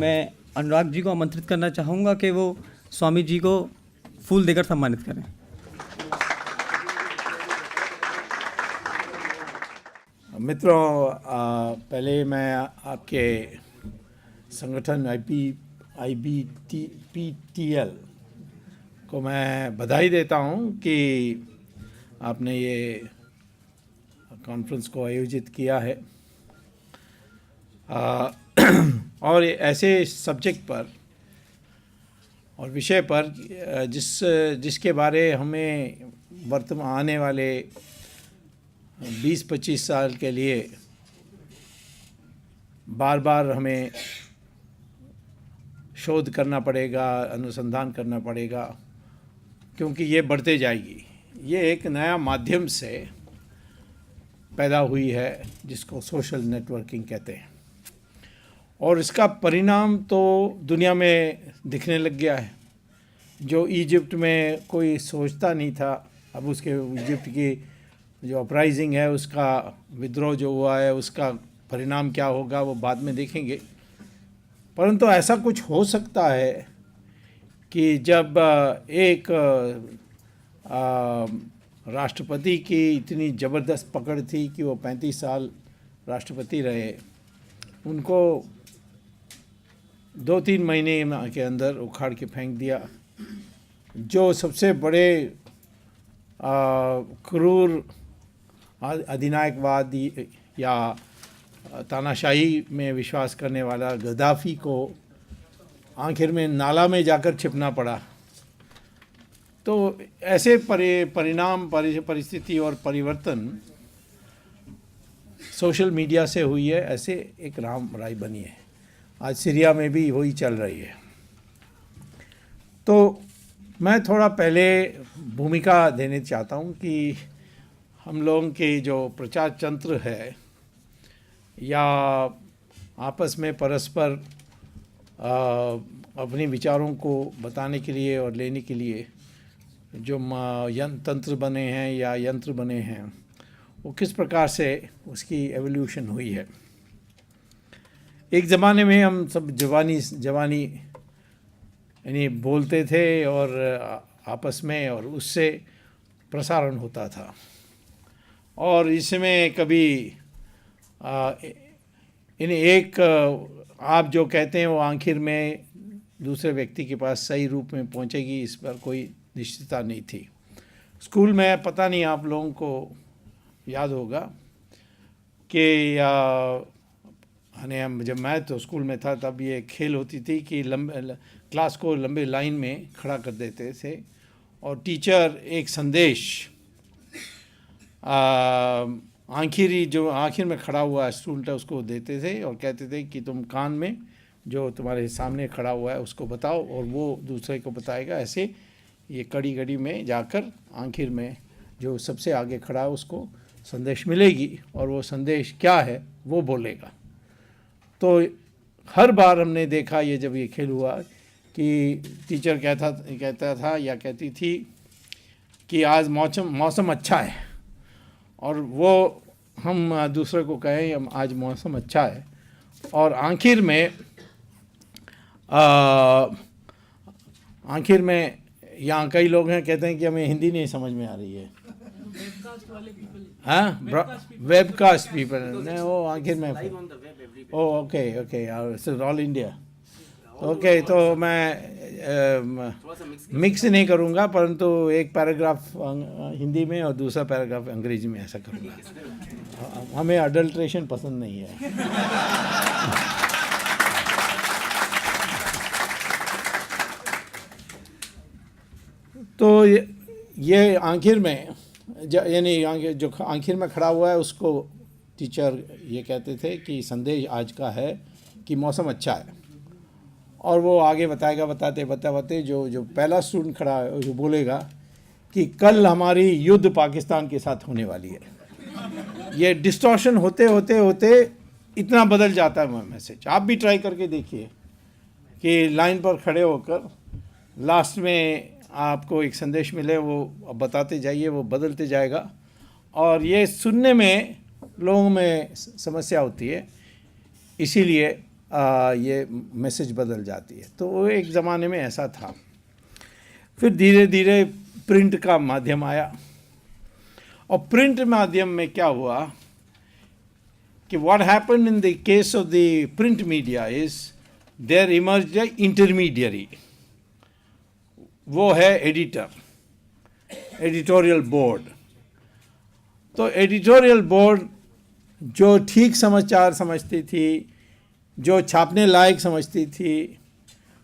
मैं अनुराग जी को आमंत्रित करना चाहूँगा कि वो स्वामी जी को फूल देकर सम्मानित करें। मित्रों, पहले मैं आपके संगठन IBPTL को मैं बधाई देता हूं कि आपने ये कॉन्फ्रेंस को आयोजित किया है और ऐसे सब्जेक्ट पर और विषय पर जिसके बारे हमें वर्तमान आने वाले 20-25 साल के लिए बार बार हमें शोध करना पड़ेगा, अनुसंधान करना पड़ेगा, क्योंकि ये बढ़ते जाएगी। ये एक नया माध्यम से पैदा हुई है जिसको सोशल नेटवर्किंग कहते हैं, और इसका परिणाम तो दुनिया में दिखने लग गया है। जो इजिप्ट में कोई सोचता नहीं था, अब उसके इजिप्ट की जो अपराइजिंग है, उसका विद्रोह जो हुआ है, उसका परिणाम क्या होगा वो बाद में देखेंगे। परंतु ऐसा कुछ हो सकता है कि जब एक राष्ट्रपति की इतनी ज़बरदस्त पकड़ थी कि वो 35 साल राष्ट्रपति रहे, उनको 2-3 महीने के अंदर उखाड़ के फेंक दिया। जो सबसे बड़े क्रूर अधिनायकवादी या तानाशाही में विश्वास करने वाला गद्दाफी को आखिर में नाला में जाकर छिपना पड़ा। तो ऐसे परिणाम, परिस्थिति और परिवर्तन सोशल मीडिया से हुई है। ऐसे एक रामराई बनी है। आज सीरिया में भी वही चल रही है। तो मैं थोड़ा पहले भूमिका देने चाहता हूँ कि हम लोगों के जो प्रचार तंत्र है या आपस में परस्पर अपने विचारों को बताने के लिए और लेने के लिए जो तंत्र बने हैं या यंत्र बने हैं, वो किस प्रकार से उसकी एवोल्यूशन हुई है। एक ज़माने में हम सब जवानी यानी बोलते थे और आपस में, और उससे प्रसारण होता था। और इसमें कभी एक आप जो कहते हैं वो आखिर में दूसरे व्यक्ति के पास सही रूप में पहुंचेगी, इस पर कोई निश्चितता नहीं थी। स्कूल में पता नहीं आप लोगों को याद होगा कि जब मैं तो स्कूल में था तब ये खेल होती थी कि क्लास को लंबे लाइन में खड़ा कर देते थे और टीचर एक संदेश आखिर में खड़ा हुआ स्टूडेंट है उसको देते थे और कहते थे कि तुम कान में जो तुम्हारे सामने खड़ा हुआ है उसको बताओ, और वो दूसरे को बताएगा। ऐसे ये कड़ी में जाकर आखिर में जो सबसे आगे खड़ा है उसको संदेश मिलेगी, और वो संदेश क्या है वो बोलेगा। तो हर बार हमने देखा ये जब ये खेल हुआ कि टीचर कहता था या कहती थी कि आज मौसम अच्छा है, और वो हम दूसरे को कहें आज मौसम अच्छा है, और आखिर में यहाँ कई लोग हैं कहते हैं कि हमें हिंदी नहीं समझ में आ रही है। हाँ, वेबकास्ट पीपल नहीं, वो आखिर में ओके ऑल इंडिया। ओके, तो मैं मिक्स नहीं करूँगा, परंतु एक पैराग्राफ हिंदी में और दूसरा पैराग्राफ अंग्रेजी में ऐसा करूँगा। हमें अडल्ट्रेशन पसंद नहीं है। तो ये आखिर में यानी जो आखिर में खड़ा हुआ है उसको टीचर ये कहते थे कि संदेश आज का है कि मौसम अच्छा है, और वो आगे बताएगा। बताते जो पहला स्टूडेंट खड़ा है जो बोलेगा कि कल हमारी युद्ध पाकिस्तान के साथ होने वाली है। ये डिस्टॉर्शन होते इतना बदल जाता है मैसेज। आप भी ट्राई करके देखिए कि लाइन पर खड़े होकर लास्ट में आपको एक संदेश मिले, वो बताते जाइए, वो बदलते जाएगा। और ये सुनने में लोगों में समस्या होती है, इसीलिए ये मैसेज बदल जाती है। तो वो एक ज़माने में ऐसा था। फिर धीरे धीरे प्रिंट का माध्यम आया, और प्रिंट माध्यम में क्या हुआ कि what happened in the case of the print media is there emerged a intermediary, वो है एडिटर, एडिटोरियल बोर्ड। तो एडिटोरियल बोर्ड जो ठीक समाचार समझती थी, जो छापने लायक समझती थी,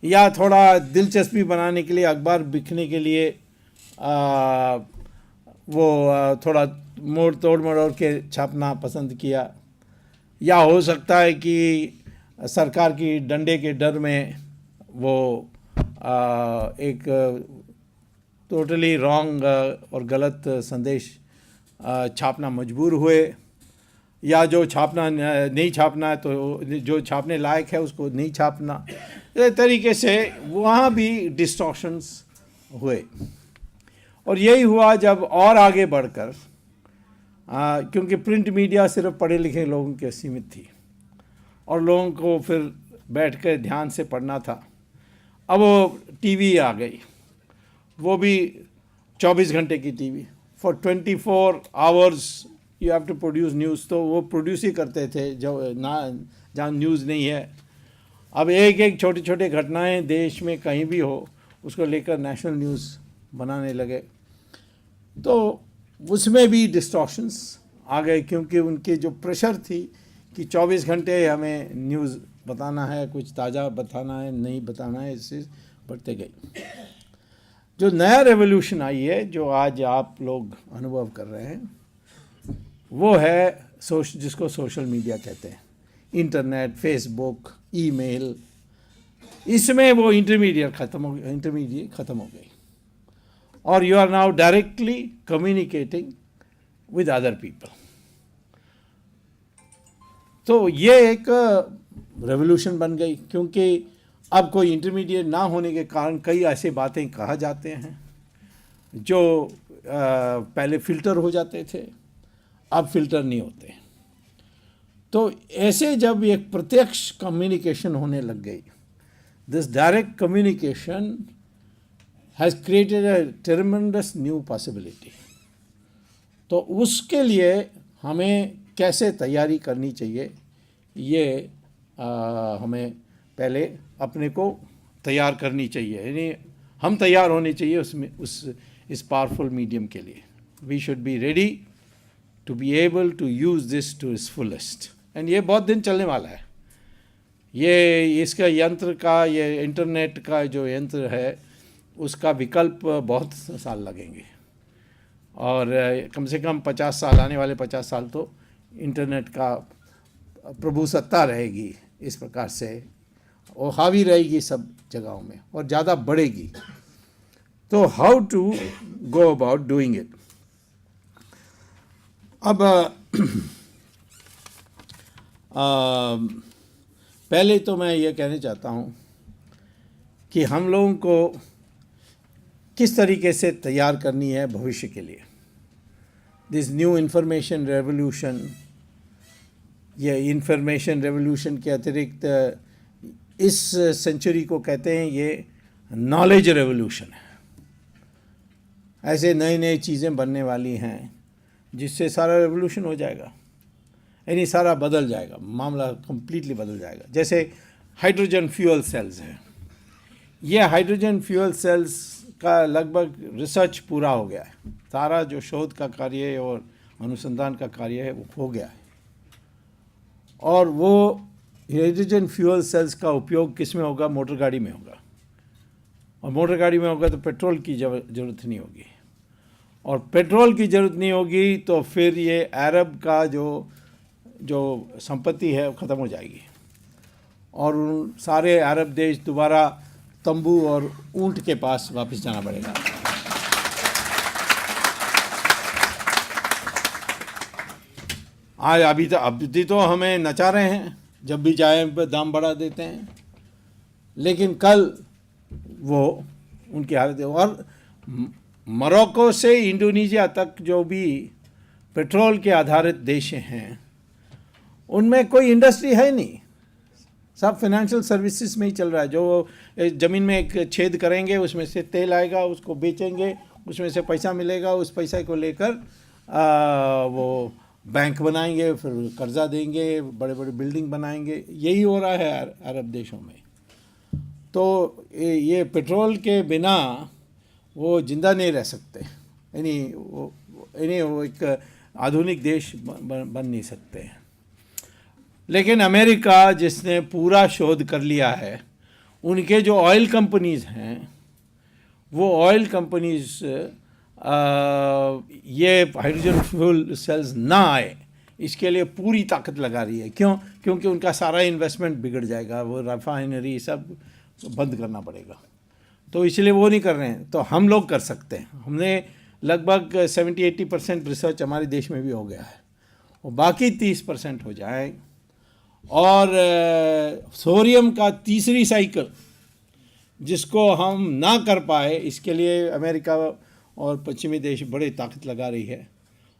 या थोड़ा दिलचस्पी बनाने के लिए, अखबार बिकने के लिए थोड़ा मोड़ मरोड़ के छापना पसंद किया, या हो सकता है कि सरकार की डंडे के डर में वो एक टोटली रॉन्ग और गलत संदेश छापना मजबूर हुए, या जो छापना नहीं छापना है तो जो छापने लायक है उसको नहीं छापना। इस तरीके से वहाँ भी डिस्टॉर्शंस हुए। और यही हुआ जब और आगे बढ़कर, क्योंकि प्रिंट मीडिया सिर्फ पढ़े लिखे लोगों के सीमित थी और लोगों को फिर बैठ कर ध्यान से पढ़ना था। अब वो टीवी आ गई, वो भी 24 घंटे की TV, for 24 hours you have to produce news. तो वो प्रोड्यूस ही करते थे जो ना, जहाँ न्यूज़ नहीं है। अब एक एक छोटे छोटे घटनाएं देश में कहीं भी हो, उसको लेकर नेशनल न्यूज़ बनाने लगे। तो उसमें भी डिस्टॉर्शंस आ गए, क्योंकि उनकी जो प्रेशर थी कि 24 घंटे हमें न्यूज़ बताना है, कुछ ताज़ा बताना है, नहीं बताना है, इससे बढ़ते गई। जो नया रेवोल्यूशन आई है, जो आज आप लोग अनुभव कर रहे हैं, वो है जिसको सोशल मीडिया कहते हैं, इंटरनेट, फेसबुक, ईमेल। इसमें वो इंटरमीडिएट ख़त्म हो गई, और you are now directly communicating with other people. तो ये एक रेवोल्यूशन बन गई, क्योंकि अब कोई इंटरमीडिएट ना होने के कारण कई ऐसे बातें कहा जाते हैं जो पहले फ़िल्टर हो जाते थे, अब फिल्टर नहीं होते। तो ऐसे जब एक प्रत्यक्ष कम्युनिकेशन होने लग गई, this direct communication has created a ट्रेमेंडस new possibility. तो उसके लिए हमें कैसे तैयारी करनी चाहिए, ये हमें पहले अपने को तैयार करनी चाहिए, यानी हम तैयार होने चाहिए उसमें, इस पावरफुल मीडियम के लिए। We should be ready to be able to use this to its fullest। and ये बहुत दिन चलने वाला है। ये इसका यंत्र का, ये इंटरनेट का जो यंत्र है, उसका विकल्प बहुत साल लगेंगे, और कम से कम 50 साल, आने वाले 50 साल तो इंटरनेट का प्रभुसत्ता रहेगी इस प्रकार से, और हावी रहेगी सब जगहों में और ज़्यादा बढ़ेगी। तो how to go about doing it. अब पहले तो मैं ये कहना चाहता हूँ कि हम लोगों को किस तरीके से तैयार करनी है भविष्य के लिए। दिस न्यू इंफॉर्मेशन रेवोल्यूशन, ये इंफॉर्मेशन रेवोल्यूशन के अतिरिक्त इस सेंचुरी को कहते हैं ये नॉलेज रेवोल्यूशन है। ऐसे नई नई चीज़ें बनने वाली हैं जिससे सारा रेवोल्यूशन हो जाएगा, यानी सारा बदल जाएगा, मामला कम्प्लीटली बदल जाएगा। जैसे हाइड्रोजन फ्यूल सेल्स है, ये हाइड्रोजन फ्यूल सेल्स का लगभग रिसर्च पूरा हो गया है, सारा जो शोध का कार्य और अनुसंधान का कार्य है वो हो गया है। और वो हाइड्रोजन फ्यूल सेल्स का उपयोग किस में होगा? मोटर गाड़ी में होगा, और मोटर गाड़ी में होगा तो पेट्रोल की ज़रूरत नहीं होगी, और पेट्रोल की ज़रूरत नहीं होगी तो फिर ये अरब का जो संपत्ति है वो ख़त्म हो जाएगी, और उन सारे अरब देश दोबारा तंबू और ऊंट के पास वापस जाना पड़ेगा। आज अभी तो हमें नचा रहे हैं, जब भी जाए दाम बढ़ा देते हैं, लेकिन कल वो उनकी हालत है। और मोरक्को से इंडोनेशिया तक जो भी पेट्रोल के आधारित देश हैं, उनमें कोई इंडस्ट्री है नहीं, सब फाइनेंशियल सर्विसेज में ही चल रहा है। जो ज़मीन में एक छेद करेंगे, उसमें से तेल आएगा, उसको बेचेंगे, उसमें से पैसा मिलेगा, उस पैसा को लेकर वो बैंक बनाएंगे, फिर कर्जा देंगे, बड़े बड़े बिल्डिंग बनाएंगे। यही हो रहा है अरब देशों में। तो ये पेट्रोल के बिना वो ज़िंदा नहीं रह सकते, यानी वो एक आधुनिक देश बन नहीं सकते हैं। लेकिन अमेरिका जिसने पूरा शोध कर लिया है, उनके जो ऑयल कंपनीज़ हैं, वो ऑयल कंपनीज़ ये हाइड्रोजन फ्यूल सेल्स ना आए इसके लिए पूरी ताकत लगा रही है। क्यों? क्योंकि उनका सारा इन्वेस्टमेंट बिगड़ जाएगा, वो रिफाइनरी सब बंद करना पड़ेगा, तो इसलिए वो नहीं कर रहे हैं। तो हम लोग कर सकते हैं। हमने लगभग 70-80% रिसर्च हमारे देश में भी हो गया है, और बाकी 30% हो जाए। और थोरियम का तीसरी साइकिल जिसको हम ना कर पाए, इसके लिए अमेरिका और पश्चिमी देश बड़े ताकत लगा रही है,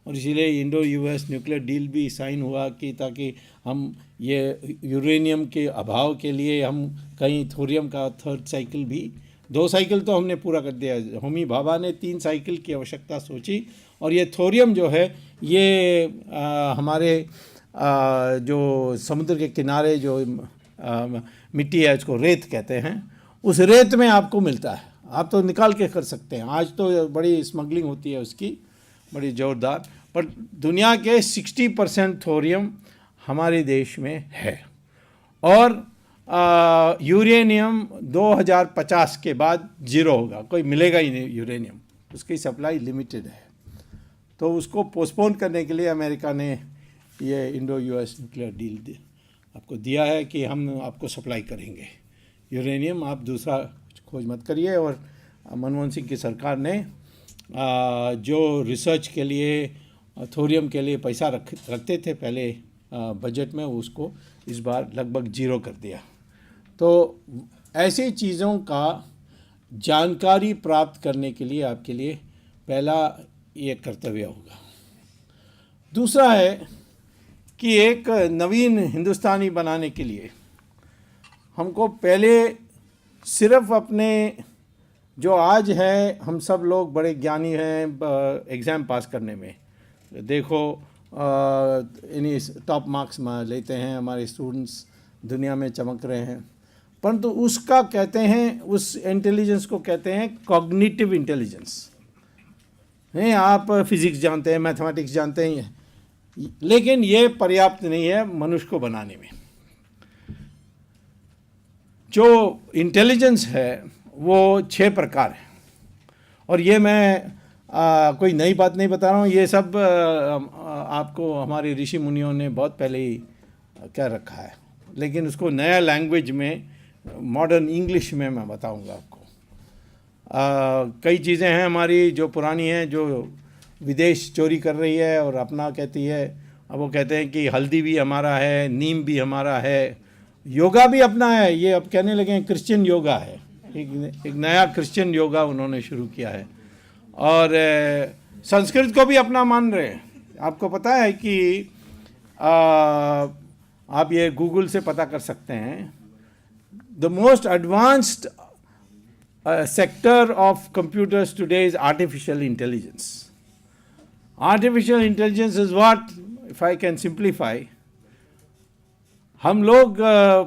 और इसीलिए इंडो यूएस न्यूक्लियर डील भी साइन हुआ कि ताकि हम ये यूरेनियम के अभाव के लिए हम कहीं थोरियम का थर्ड साइकिल भी, 2 साइकिल तो हमने पूरा कर दिया। होमी भाभा ने 3 साइकिल की आवश्यकता सोची, और ये थोरियम जो है ये हमारे जो समुद्र के किनारे जो मिट्टी है, उसको रेत कहते हैं, उस रेत में आपको मिलता है। आप तो निकाल के कर सकते हैं। आज तो बड़ी स्मगलिंग होती है उसकी, बड़ी ज़ोरदार, पर दुनिया के 60% थोरियम हमारे देश में है। और यूरेनियम 2050 के बाद ज़ीरो होगा, कोई मिलेगा ही नहीं यूरेनियम, उसकी सप्लाई लिमिटेड है। तो उसको पोस्टपोन करने के लिए अमेरिका ने ये इंडो यूएस न्यूक्लियर डील आपको दिया है कि हम आपको सप्लाई करेंगे यूरेनियम, आप दूसरा खोज मत करिए। और मनमोहन सिंह की सरकार ने जो रिसर्च के लिए थोरियम के लिए पैसा रखते थे पहले बजट में, उसको इस बार लगभग ज़ीरो कर दिया। तो ऐसी चीज़ों का जानकारी प्राप्त करने के लिए आपके लिए पहला ये कर्तव्य होगा। दूसरा है कि एक नवीन हिंदुस्तानी बनाने के लिए हमको पहले सिर्फ अपने जो आज है, हम सब लोग बड़े ज्ञानी हैं एग्ज़ाम पास करने में, देखो इन्हीं टॉप मार्क्स में लेते हैं, हमारे स्टूडेंट्स दुनिया में चमक रहे हैं, परंतु उसका कहते हैं, उस इंटेलिजेंस को कहते हैं कॉग्निटिव इंटेलिजेंस। नहीं, आप फिज़िक्स जानते हैं, मैथमेटिक्स जानते हैं, लेकिन ये पर्याप्त नहीं है मनुष्य को बनाने में। जो इंटेलिजेंस है वो 6 प्रकार है, और ये मैं कोई नई बात नहीं बता रहा हूँ, ये सब आपको हमारे ऋषि मुनियों ने बहुत पहले ही कह रखा है, लेकिन उसको नया लैंग्वेज में, मॉडर्न इंग्लिश में मैं बताऊँगा आपको। कई चीज़ें हैं हमारी जो पुरानी हैं, जो विदेश चोरी कर रही है और अपना कहती है। अब वो कहते हैं कि हल्दी भी हमारा है, नीम भी हमारा है, योगा भी अपना है। ये अब कहने लगे हैं क्रिश्चियन योगा है, एक नया क्रिश्चियन योगा उन्होंने शुरू किया है। और संस्कृत को भी अपना मान रहे हैं। आपको पता है कि आप ये गूगल से पता कर सकते हैं, the most advanced sector of computers today is artificial intelligence. Artificial intelligence is what, if I can simplify, हम लोग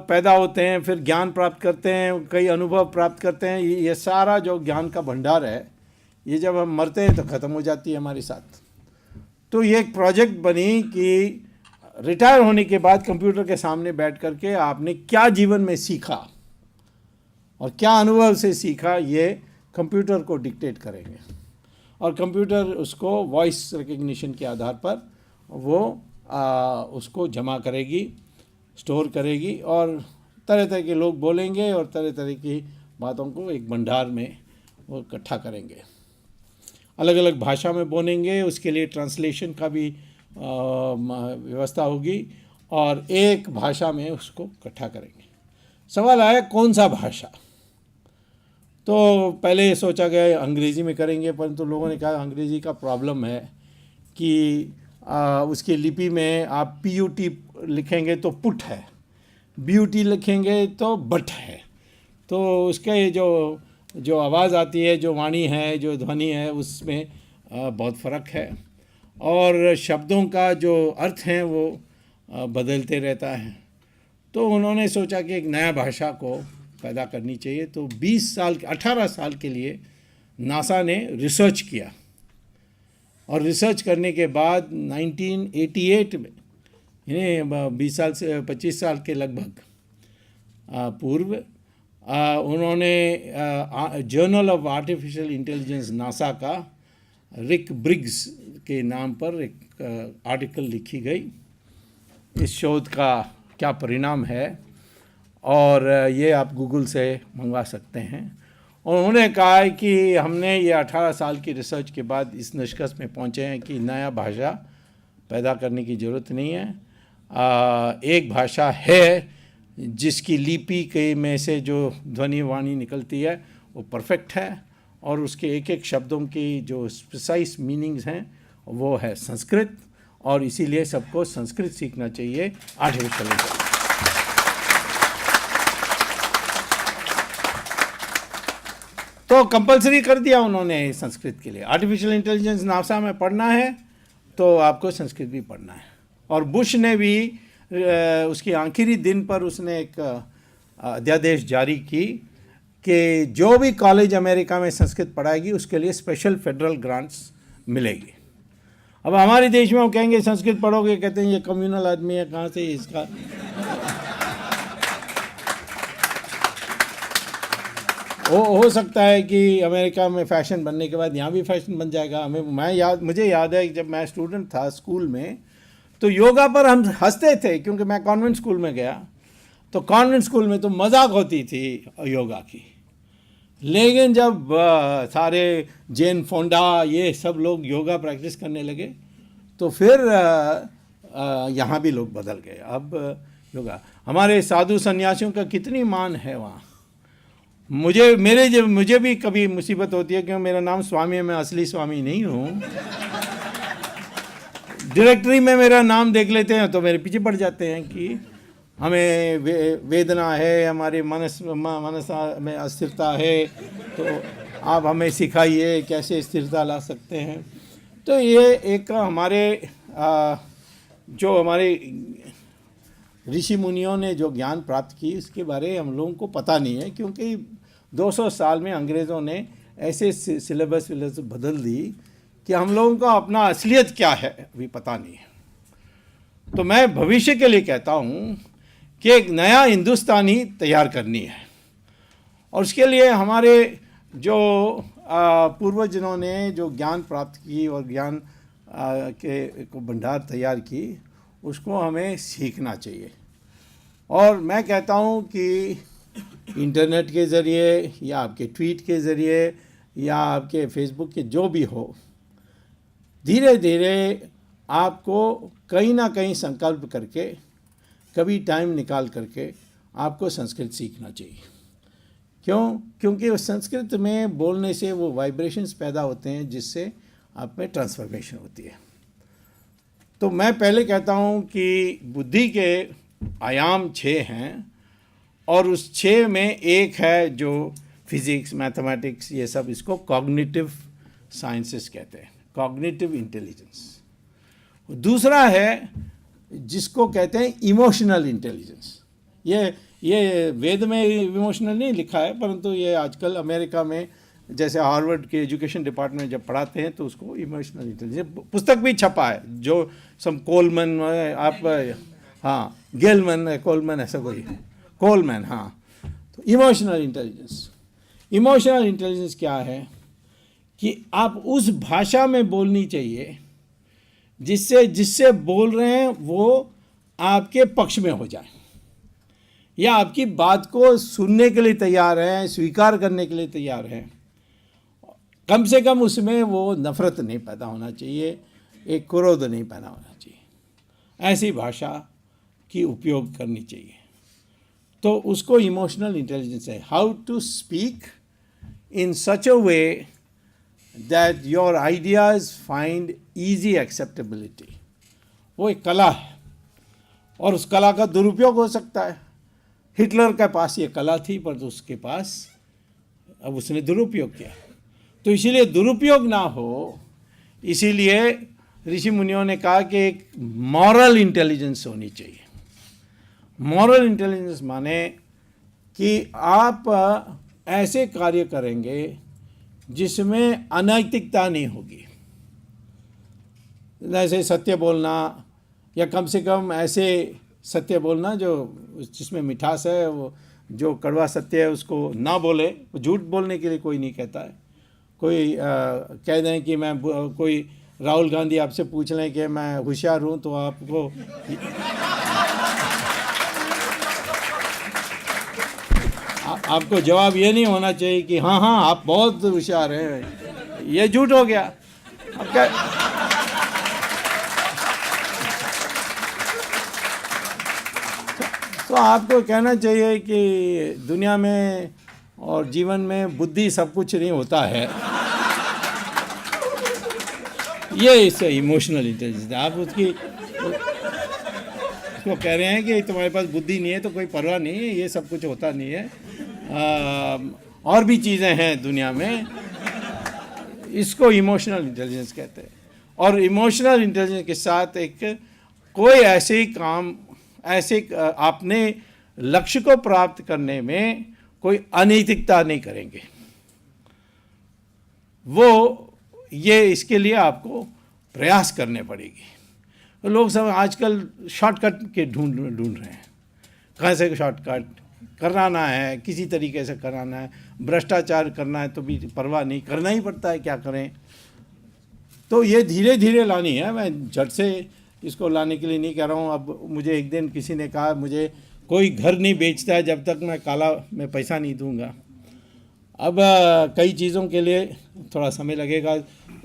पैदा होते हैं, फिर ज्ञान प्राप्त करते हैं, कई अनुभव प्राप्त करते हैं, ये सारा जो ज्ञान का भंडार है, ये जब हम मरते हैं तो ख़त्म हो जाती है हमारे साथ। तो ये एक प्रोजेक्ट बनी कि रिटायर होने के बाद कंप्यूटर के सामने बैठ करके आपने क्या जीवन में सीखा और क्या अनुभव से सीखा, ये कंप्यूटर को डिक्टेट करेंगे, और कंप्यूटर उसको वॉइस रिकग्निशन के आधार पर वो उसको जमा करेगी, स्टोर करेगी, और तरह तरह के लोग बोलेंगे और तरह तरह की बातों को एक भंडार में वो इकट्ठा करेंगे। अलग अलग भाषा में बोलेंगे, उसके लिए ट्रांसलेशन का भी व्यवस्था होगी, और एक भाषा में उसको इकट्ठा करेंगे। सवाल आया कौन सा भाषा, तो पहले सोचा गया अंग्रेज़ी में करेंगे, परंतु लोगों ने कहा अंग्रेज़ी का प्रॉब्लम है कि उसकी लिपि में आप PUT लिखेंगे तो पुट है, ब्यूटी लिखेंगे तो बट है। तो उसके जो आवाज़ आती है, जो वाणी है, जो ध्वनि है, उसमें बहुत फ़र्क है। और शब्दों का जो अर्थ है वो बदलते रहता है। तो उन्होंने सोचा कि एक नया भाषा को पैदा करनी चाहिए। तो 18 साल के लिए नासा ने रिसर्च किया, और रिसर्च करने के बाद 1988 में, यानी 25 साल के लगभग पूर्व, उन्होंने journal of artificial intelligence NASA का रिक ब्रिग्स के नाम पर एक आर्टिकल लिखी गई, इस शोध का क्या परिणाम है, और ये आप गूगल से मंगवा सकते हैं। और उन्होंने कहा है कि हमने ये 18 साल की रिसर्च के बाद इस निष्कर्ष में पहुँचे हैं कि नया भाषा पैदा करने की ज़रूरत नहीं है। एक भाषा है जिसकी लिपि के में से जो ध्वनि वाणी निकलती है वो परफेक्ट है, और उसके एक एक शब्दों की जो प्रिसाइज मीनिंग्स हैं वो है संस्कृत, और इसीलिए सबको संस्कृत सीखना चाहिए आर्टिफिशियल इंटेलिजेंस। तो कंपलसरी कर दिया उन्होंने संस्कृत के लिए। आर्टिफिशियल इंटेलिजेंस नासा में पढ़ना है तो आपको संस्कृत भी पढ़ना है। और बुश ने भी उसके आखिरी दिन पर उसने एक अध्यादेश जारी की कि जो भी कॉलेज अमेरिका में संस्कृत पढ़ाएगी उसके लिए स्पेशल फेडरल ग्रांट्स मिलेगी। अब हमारे देश में वो कहेंगे संस्कृत पढ़ोगे, कहते हैं ये कम्युनल आदमी है, कहाँ से इसका। हो सकता है कि अमेरिका में फ़ैशन बनने के बाद यहाँ भी फ़ैशन बन जाएगा। मुझे याद है कि जब मैं स्टूडेंट था स्कूल में, तो योगा पर हम हंसते थे, क्योंकि मैं कॉन्वेंट स्कूल में गया, तो कॉन्वेंट स्कूल में तो मजाक होती थी योगा की। लेकिन जब सारे जैन फोंडा ये सब लोग योगा प्रैक्टिस करने लगे, तो फिर यहाँ भी लोग बदल गए। अब योगा, हमारे साधु सन्यासियों का कितनी मान है वहाँ। मुझे भी कभी मुसीबत होती है, क्योंकि मेरा नाम स्वामी है, मैं असली स्वामी नहीं हूँ। डायरेक्टरी में मेरा नाम देख लेते हैं तो मेरे पीछे पड़ जाते हैं कि हमें वेदना है, हमारे मनस में अस्थिरता है, तो आप हमें सिखाइए कैसे स्थिरता ला सकते हैं। तो ये एक हमारे जो हमारे ऋषि मुनियों ने जो ज्ञान प्राप्त की, इसके बारे हम लोगों को पता नहीं है, क्योंकि 200 साल में अंग्रेज़ों ने ऐसे सिलेबस बदल दी कि हम लोगों को अपना असलियत क्या है अभी पता नहीं है। तो मैं भविष्य के लिए कहता हूँ कि एक नया हिंदुस्तानी तैयार करनी है, और उसके लिए हमारे जो पूर्वजों ने जो ज्ञान प्राप्त की और ज्ञान के को भंडार तैयार की, उसको हमें सीखना चाहिए। और मैं कहता हूँ कि इंटरनेट के ज़रिए या आपके ट्वीट के ज़रिए या आपके फेसबुक के जो भी हो, धीरे धीरे आपको कहीं ना कहीं संकल्प करके, कभी टाइम निकाल करके आपको संस्कृत सीखना चाहिए। क्योंकि उस संस्कृत में बोलने से वो वाइब्रेशंस पैदा होते हैं जिससे आप में ट्रांसफॉर्मेशन होती है। तो मैं पहले कहता हूँ कि बुद्धि के आयाम 6 हैं, और उस 6 में एक है जो फिज़िक्स, मैथमेटिक्स, ये सब, इसको कॉग्निटिव साइंसेस कहते हैं, कॉग्निटिव इंटेलिजेंस। दूसरा है जिसको कहते हैं इमोशनल इंटेलिजेंस। ये वेद में इमोशनल नहीं लिखा है, परंतु ये आजकल अमेरिका में जैसे हार्वर्ड के एजुकेशन डिपार्टमेंट जब पढ़ाते हैं तो उसको इमोशनल इंटेलिजेंस, पुस्तक भी छपा है, जो सम कोलमन, आप हाँ गेलमन, कोलमन, ऐसा कोई कोलमैन, हाँ। तो इमोशनल इंटेलिजेंस क्या है कि आप उस भाषा में बोलनी चाहिए जिससे बोल रहे हैं वो आपके पक्ष में हो जाए, या आपकी बात को सुनने के लिए तैयार हैं, स्वीकार करने के लिए तैयार हैं। कम से कम उसमें वो नफ़रत नहीं पैदा होना चाहिए, एक क्रोध नहीं पैदा होना चाहिए। ऐसी भाषा की उपयोग करनी चाहिए। तो उसको इमोशनल इंटेलिजेंस है, how to speak in such a way that your ideas find easy acceptability। वो एक कला है, और उस कला का दुरुपयोग हो सकता है। हिटलर के पास ये कला थी, पर तो उसके पास अब उसने दुरुपयोग किया। तो इसीलिए दुरुपयोग ना हो, इसीलिए ऋषि मुनियों ने कहा कि एक मॉरल इंटेलिजेंस होनी चाहिए। मॉरल इंटेलिजेंस माने कि आप ऐसे कार्य करेंगे जिसमें अनैतिकता नहीं होगी, जैसे सत्य बोलना, या कम से कम ऐसे सत्य बोलना जो जिसमें मिठास है। वो जो कड़वा सत्य है उसको ना बोले। झूठ बोलने के लिए कोई नहीं कहता है। कोई कह दें कि मैं कोई राहुल गांधी आपसे पूछ लें कि मैं होशियार हूँ, तो आपको आपको जवाब ये नहीं होना चाहिए कि हाँ हाँ आप बहुत होशियार हैं, ये झूठ हो गया। अब क्या, तो आपको कहना चाहिए कि दुनिया में और जीवन में बुद्धि सब कुछ नहीं होता है। ये इससे इमोशनल इंटेलिजेंस। आप उसको कह रहे हैं कि तुम्हारे पास बुद्धि नहीं है तो कोई परवाह नहीं है, ये सब कुछ होता नहीं है, और भी चीज़ें हैं दुनिया में। इसको इमोशनल इंटेलिजेंस कहते हैं। और इमोशनल इंटेलिजेंस के साथ एक कोई ऐसे ही काम, ऐसे अपने लक्ष्य को प्राप्त करने में कोई अनैतिकता नहीं करेंगे। वो ये इसके लिए आपको प्रयास करने पड़ेगी। तो लोग सब आजकल शॉर्टकट के ढूंढ रहे हैं, कहाँ से शॉर्टकट कराना है, किसी तरीके से कराना है, भ्रष्टाचार करना है तो भी परवाह नहीं, करना ही पड़ता है, क्या करें। तो ये धीरे धीरे लानी है। मैं झट से इसको लाने के लिए नहीं कह रहा हूँ। अब मुझे एक दिन किसी ने कहा, मुझे कोई घर नहीं बेचता है जब तक मैं काला में पैसा नहीं दूंगा। अब कई चीज़ों के लिए थोड़ा समय लगेगा।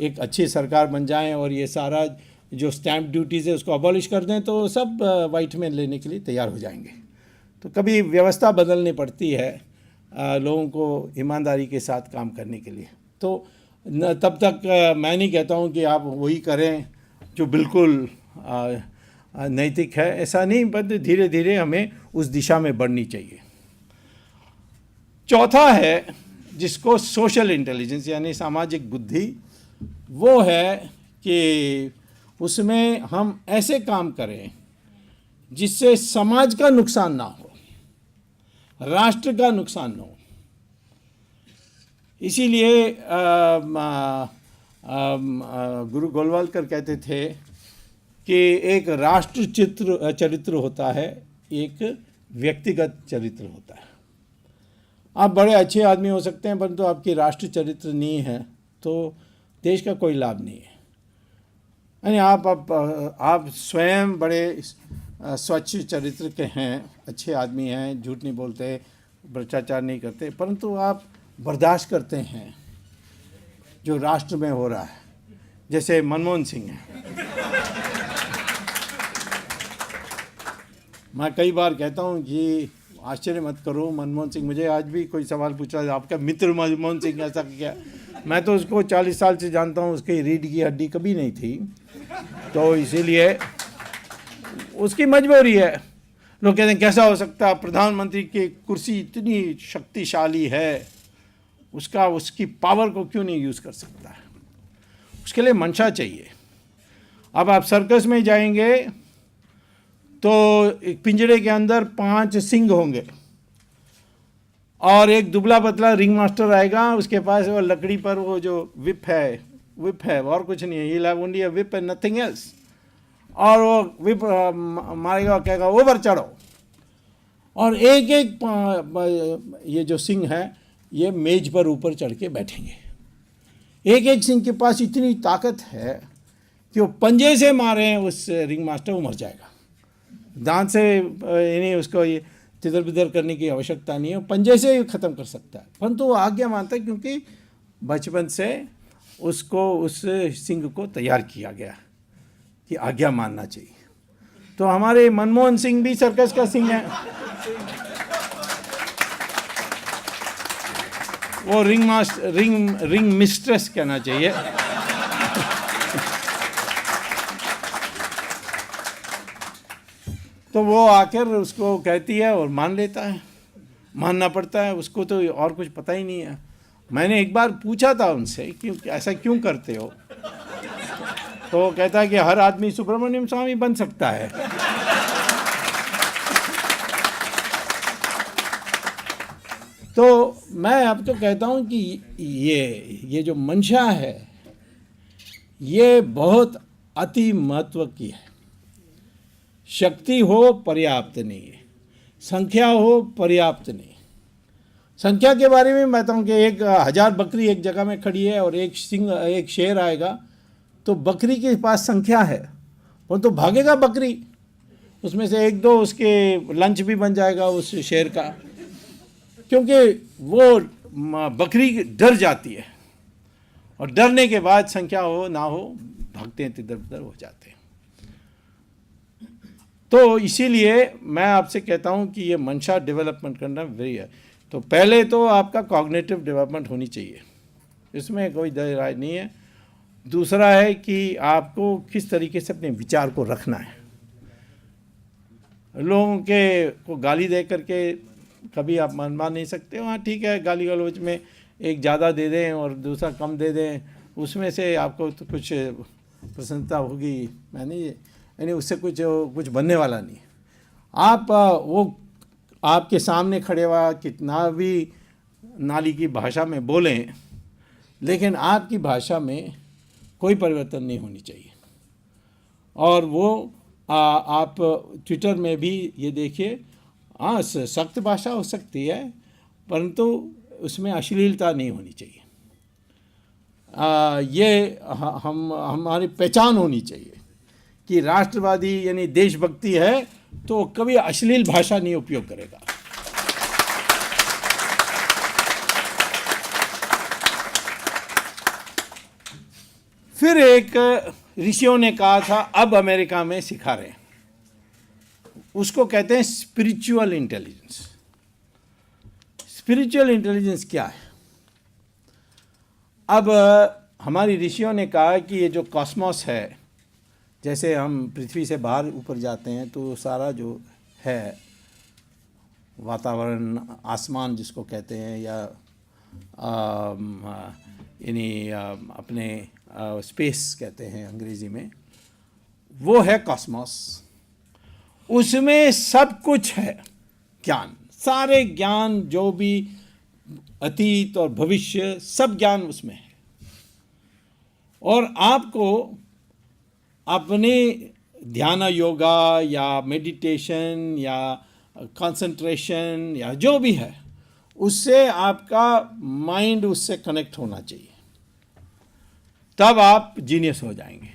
एक अच्छी सरकार बन जाए और ये सारा जो स्टैम्प ड्यूटीज़ है उसको अबॉलिश कर दें तो सब वाइट में लेने के लिए तैयार हो जाएंगे। तो कभी व्यवस्था बदलनी पड़ती है लोगों को ईमानदारी के साथ काम करने के लिए। तो तब तक मैं नहीं कहता हूँ कि आप वही करें जो बिल्कुल नैतिक है, ऐसा नहीं, बट धीरे धीरे हमें उस दिशा में बढ़नी चाहिए। चौथा है जिसको सोशल इंटेलिजेंस यानी सामाजिक बुद्धि, वो है कि उसमें हम ऐसे काम करें जिससे समाज का नुकसान ना हो, राष्ट्र का नुकसान ना हो। इसीलिए गुरु गोलवालकर कहते थे कि एक राष्ट्र चरित्र होता है, एक व्यक्तिगत चरित्र होता है। आप बड़े अच्छे आदमी हो सकते हैं, परंतु आपकी राष्ट्र चरित्र नहीं है तो देश का कोई लाभ नहीं है। यानी आप स्वयं बड़े स्वच्छ चरित्र के हैं, अच्छे आदमी हैं, झूठ नहीं बोलते, भ्रष्टाचार नहीं करते, परंतु आप बर्दाश्त करते हैं जो राष्ट्र में हो रहा है। जैसे मनमोहन सिंह है। मैं कई बार कहता हूँ कि आश्चर्य मत करो, मनमोहन सिंह, मुझे आज भी कोई सवाल पूछा है आपका मित्र मनमोहन सिंह ऐसा क्या। मैं तो उसको 40 साल से जानता हूँ, उसकी रीढ़ की हड्डी कभी नहीं थी, तो इसीलिए उसकी मजबूरी है। लोग कहते हैं कैसा हो सकता है, प्रधानमंत्री की कुर्सी इतनी शक्तिशाली है, उसकी पावर को क्यों नहीं यूज़ कर सकता है। उसके लिए मंशा चाहिए। अब आप सर्कस में जाएंगे तो एक पिंजरे के अंदर 5 सिंह होंगे और एक दुबला पतला रिंग मास्टर आएगा, उसके पास वो लकड़ी पर वो जो विप है और कुछ नहीं है, he only a whip and nothing else. और वो विप मारेगा, कहेगा ऊपर चढ़ो। और एक एक ये जो सिंह है ये मेज पर ऊपर चढ़ के बैठेंगे। एक एक सिंह के पास इतनी ताकत है कि वो पंजे से मारे उस रिंग मास्टर, वो मर जाएगा। दांत से यानी उसको ये तितर बितर करने की आवश्यकता नहीं है, पंजे से ही ख़त्म कर सकता है। परंतु वो आज्ञा मानता है क्योंकि बचपन से उसको उस सिंह को तैयार किया गया कि आज्ञा मानना चाहिए। तो हमारे मनमोहन सिंह भी सर्कस का सिंह है। वो रिंग मिस्ट्रेस कहना चाहिए। तो वो आकर उसको कहती है और मान लेता है, मानना पड़ता है उसको, तो और कुछ पता ही नहीं है। मैंने एक बार पूछा था उनसे कि ऐसा क्यों करते हो, तो वो कहता है कि हर आदमी सुब्रमण्यम स्वामी बन सकता है। तो मैं अब तो कहता हूँ कि ये जो मंशा है ये बहुत अति महत्व की है। शक्ति हो पर्याप्त नहीं है, संख्या हो पर्याप्त नहीं। संख्या के बारे में मैं बताऊँ कि 1000 बकरी एक जगह में खड़ी है और एक शेर आएगा, तो बकरी के पास संख्या है, वो तो भागेगा बकरी, उसमें से 1-2 उसके लंच भी बन जाएगा उस शेर का, क्योंकि वो बकरी डर जाती है और डरने के बाद संख्या हो ना हो भागते हैं, इधर उधर हो जाते हैं। तो इसीलिए मैं आपसे कहता हूं कि ये मंशा डेवलपमेंट करना वेरी है। तो पहले तो आपका कॉग्निटिव डेवलपमेंट होनी चाहिए, इसमें कोई दो राय नहीं है। दूसरा है कि आपको किस तरीके से अपने विचार को रखना है। लोगों के को गाली दे करके कभी आप मान नहीं सकते। हाँ ठीक है, गाली गलौज में एक ज़्यादा दे दें और दूसरा कम दे दें, उसमें से आपको तो कुछ प्रसन्नता होगी, मैंने यानी उससे कुछ बनने वाला नहीं। आप वो आपके सामने खड़े हुआ कितना भी नाली की भाषा में बोलें, लेकिन आपकी भाषा में कोई परिवर्तन नहीं होनी चाहिए। और वो आप ट्विटर में भी ये देखिए, हाँ सख्त भाषा हो सकती है परंतु उसमें अश्लीलता नहीं होनी चाहिए। ये हमारी पहचान होनी चाहिए कि राष्ट्रवादी यानी देशभक्ति है तो कभी अश्लील भाषा नहीं उपयोग करेगा। फिर एक ऋषियों ने कहा था, अब अमेरिका में सिखा रहे हैं, उसको कहते हैं स्पिरिचुअल इंटेलिजेंस। स्पिरिचुअल इंटेलिजेंस क्या है? अब हमारी ऋषियों ने कहा कि ये जो कॉस्मोस है, जैसे हम पृथ्वी से बाहर ऊपर जाते हैं तो सारा जो है वातावरण, आसमान जिसको कहते हैं, या यानी अपने स्पेस कहते हैं अंग्रेजी में, वो है कॉस्मोस। उसमें सब कुछ है, ज्ञान, सारे ज्ञान जो भी अतीत और भविष्य सब ज्ञान उसमें है। और आपको अपने ध्यान योगा या मेडिटेशन या कंसंट्रेशन या जो भी है उससे आपका माइंड उससे कनेक्ट होना चाहिए, तब आप जीनियस हो जाएंगे।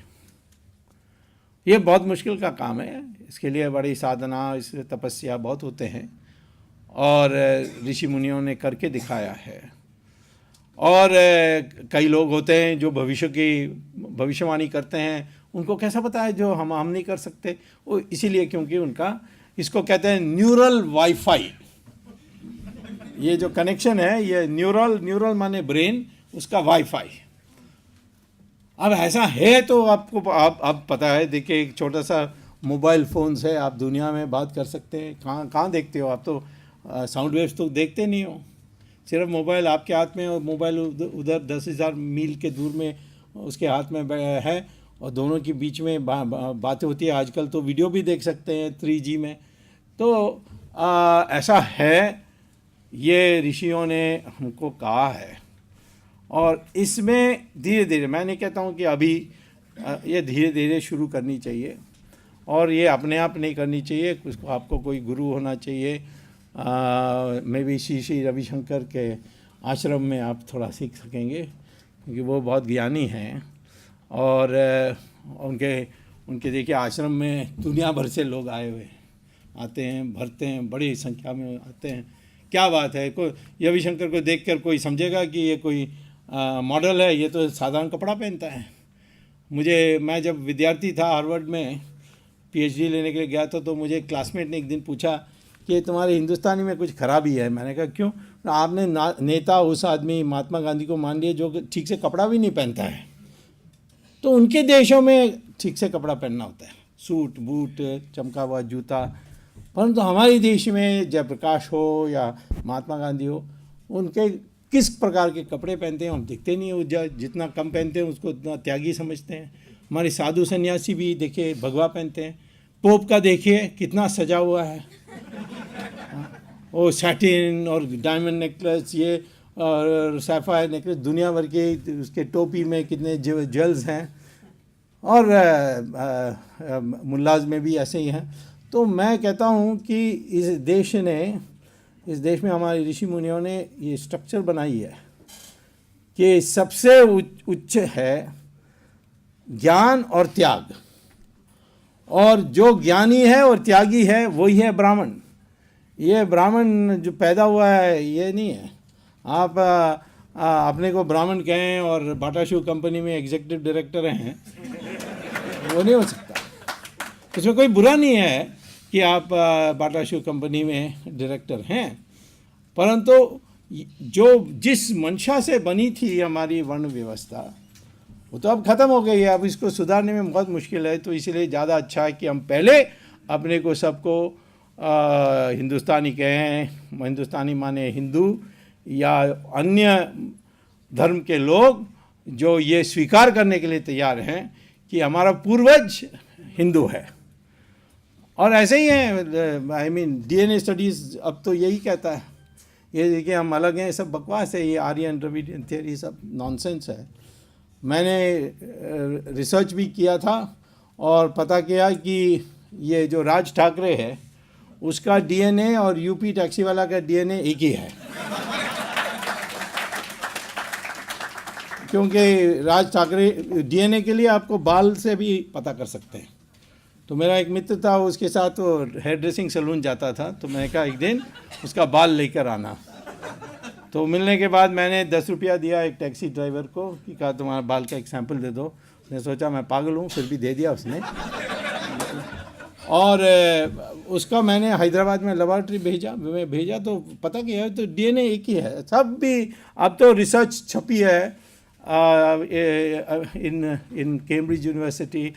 ये बहुत मुश्किल का काम है, इसके लिए बड़ी साधना, इसलिए तपस्या बहुत होते हैं और ऋषि मुनियों ने करके दिखाया है। और कई लोग होते हैं जो भविष्य की भविष्यवाणी करते हैं, उनको कैसा पता है जो हम नहीं कर सकते? वो इसीलिए क्योंकि उनका, इसको कहते हैं न्यूरल वाईफाई। ये जो कनेक्शन है ये न्यूरल माने ब्रेन, उसका वाईफाई। अब ऐसा है तो आपको आप पता है, देखिए एक छोटा सा मोबाइल फ़ोन्स है, आप दुनिया में बात कर सकते हैं। कहाँ देखते हो आप? तो साउंड वेव्स तो देखते नहीं हो, सिर्फ मोबाइल आपके हाथ में, और मोबाइल उधर 10,000 मील के दूर में उसके हाथ में है, और दोनों के बीच में बातें होती है। आजकल तो वीडियो भी देख सकते हैं 3G में। तो ऐसा है, ये ऋषियों ने हमको कहा है। और इसमें धीरे धीरे, मैं नहीं कहता हूँ कि अभी, ये धीरे धीरे शुरू करनी चाहिए, और ये अपने आप नहीं करनी चाहिए, उसको आपको कोई गुरु होना चाहिए। मे बी श्री रविशंकर के आश्रम में आप थोड़ा सीख सकेंगे, क्योंकि वो बहुत ज्ञानी हैं। और उनके देखिए आश्रम में दुनिया भर से लोग आए हुए आते हैं, भरते हैं, बड़ी संख्या में आते हैं। क्या बात है, कोई रविशंकर को देखकर कोई समझेगा कि ये कोई मॉडल है? ये तो साधारण कपड़ा पहनता है। मैं जब विद्यार्थी था हार्वर्ड में PhD लेने के लिए गया था, तो मुझे एक क्लासमेट ने एक दिन पूछा कि तुम्हारे हिंदुस्तानी में कुछ खराबी है। मैंने कहा क्यों? आपने नेता उस आदमी महात्मा गांधी को मान लिया जो ठीक से कपड़ा भी नहीं पहनता है। तो उनके देशों में ठीक से कपड़ा पहनना होता है, सूट बूट, चमका हुआ जूता, परंतु हमारे देश में जयप्रकाश हो या महात्मा गांधी हो, उनके किस प्रकार के कपड़े पहनते हैं हम दिखते नहीं हैं। जितना कम पहनते हैं उसको उतना त्यागी समझते हैं। हमारे साधु सन्यासी भी देखिए भगवा पहनते हैं। पोप का देखिए कितना सजा हुआ है, वो सैटिन और डायमंड नेकलेस, ये और सैफायर नेकलेस, दुनिया भर के उसके टोपी में कितने ज्वेल्स हैं, और मुल्लाज में भी ऐसे ही हैं। तो मैं कहता हूँ कि इस देश में हमारे ऋषि मुनियों ने ये स्ट्रक्चर बनाई है कि सबसे उच्च है ज्ञान और त्याग, और जो ज्ञानी है और त्यागी है वही है ब्राह्मण। ये ब्राह्मण जो पैदा हुआ है ये नहीं है। आप अपने को ब्राह्मण कहें और बाटा शू कंपनी में एग्जीक्यूटिव डायरेक्टर हैं, वो नहीं हो सकता। उसमें कोई बुरा नहीं है कि आप बाटा शू कंपनी में डायरेक्टर हैं, परंतु जो जिस मंशा से बनी थी हमारी वर्ण व्यवस्था वो तो अब ख़त्म हो गई है। अब इसको सुधारने में बहुत मुश्किल है। तो इसलिए ज़्यादा अच्छा है कि हम पहले अपने को सबको हिंदुस्तानी कहें। हिंदुस्तानी माने हिंदू या अन्य धर्म के लोग जो ये स्वीकार करने के लिए तैयार हैं कि हमारा पूर्वज हिंदू है। और ऐसे ही है, आई मीन डीएनए स्टडीज़ अब तो यही कहता है, ये देखिए हम अलग हैं, सब बकवास है। ये आर्यन द्रविडियन थियरी सब नॉनसेंस है। मैंने रिसर्च भी किया था और पता किया कि ये जो राज ठाकरे है उसका डीएनए और यूपी टैक्सी वाला का डीएनए एक ही है। क्योंकि राज ठाकरे डीएनए के लिए आपको बाल से भी पता कर सकते हैं। तो मेरा एक मित्र था, उसके साथ वो हेयर ड्रेसिंग सैलून जाता था, तो मैंने कहा एक दिन उसका बाल लेकर आना। तो मिलने के बाद मैंने 10 रुपया दिया एक टैक्सी ड्राइवर को कि कहा तुम्हारा बाल का एक सैंपल दे दो। उसने सोचा मैं पागल हूँ, फिर भी दे दिया उसने। और उसका मैंने हैदराबाद में लेबॉरेटरी भेजा तो पता किया तो डीएनए एक ही है। सब भी अब तो रिसर्च छपी है in Cambridge university,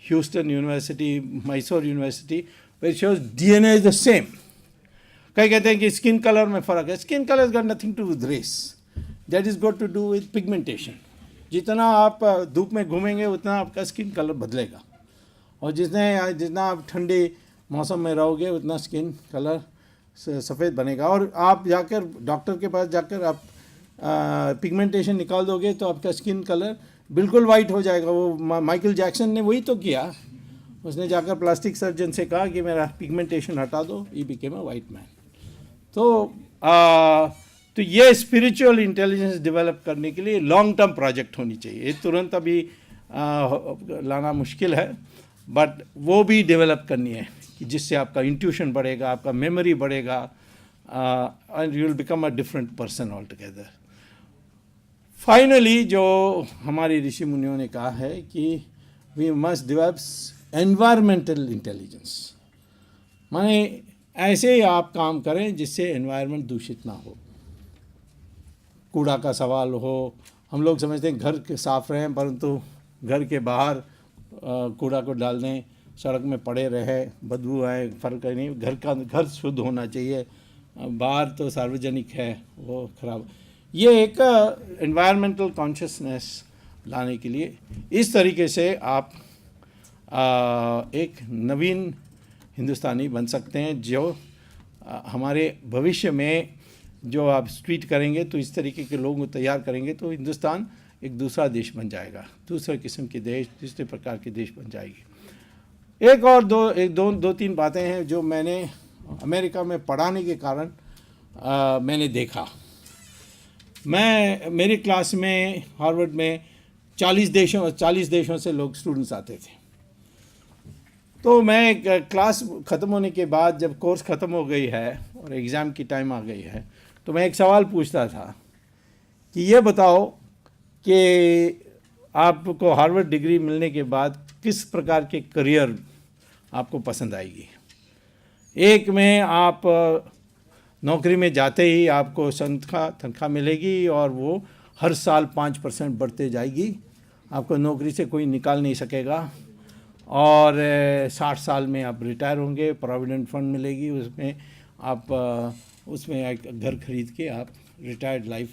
Houston university, Mysore university, where shows DNA is the same. कई कहते हैं कि स्किन कलर में फ़र्क है। Skin colour is got nothing to with race, that is got to do with pigmentation. जितना आप धूप में घूमेंगे उतना आपका स्किन कलर बदलेगा, और जितना आप ठंडे मौसम में रहोगे उतना स्किन कलर सफ़ेद बनेगा। और आप जाकर डॉक्टर के पास जाकर आप पिगमेंटेशन निकाल दोगे तो आपका स्किन कलर बिल्कुल वाइट हो जाएगा। वो माइकल जैक्सन ने वही तो किया। उसने जाकर प्लास्टिक सर्जन से कहा कि मेरा पिगमेंटेशन हटा दो, he became a white man. तो ये स्पिरिचुअल इंटेलिजेंस डेवलप करने के लिए लॉन्ग टर्म प्रोजेक्ट होनी चाहिए। ये तुरंत अभी लाना मुश्किल है, बट वो भी डेवलप करनी है कि जिससे आपका इंट्यूशन बढ़ेगा, आपका मेमोरी बढ़ेगा, and you will become a different person all together. Finally जो हमारे ऋषि मुनियों ने कहा है कि we must develop environmental intelligence, माने ऐसे ही आप काम करें जिससे एनवायरनमेंट दूषित ना हो। कूड़ा का सवाल हो, हम लोग समझते हैं घर के साफ रहें, परंतु घर के बाहर कूड़ा को डाल दें, सड़क में पड़े रहे, बदबू आए, फ़र्क नहीं। घर शुद्ध होना चाहिए, बाहर तो सार्वजनिक है वो खराब। ये एक एनवायरमेंटल कॉन्शियसनेस लाने के लिए इस तरीके से आप एक नवीन हिंदुस्तानी बन सकते हैं, जो हमारे भविष्य में जो आप ट्वीट करेंगे तो इस तरीके के लोगों को तैयार करेंगे तो हिंदुस्तान एक दूसरा देश बन जाएगा, दूसरे किस्म के देश, दूसरे प्रकार के देश बन जाएगी। दो तीन बातें हैं जो मैंने अमेरिका में पढ़ाने के कारण मैंने देखा। मेरी क्लास में हार्वर्ड में 40 देशों से लोग स्टूडेंट्स आते थे। तो मैं क्लास ख़त्म होने के बाद जब कोर्स ख़त्म हो गई है और एग्ज़ाम की टाइम आ गई है तो मैं एक सवाल पूछता था कि ये बताओ कि आपको हार्वर्ड डिग्री मिलने के बाद किस प्रकार के करियर आपको पसंद आएगी। एक में आप नौकरी में जाते ही आपको तनख्वाह मिलेगी और वो हर साल 5% बढ़ते जाएगी, आपको नौकरी से कोई निकाल नहीं सकेगा, और 60 साल में आप रिटायर होंगे, प्रोविडेंट फंड मिलेगी, उसमें आप उसमें एक घर खरीद के आप रिटायर्ड लाइफ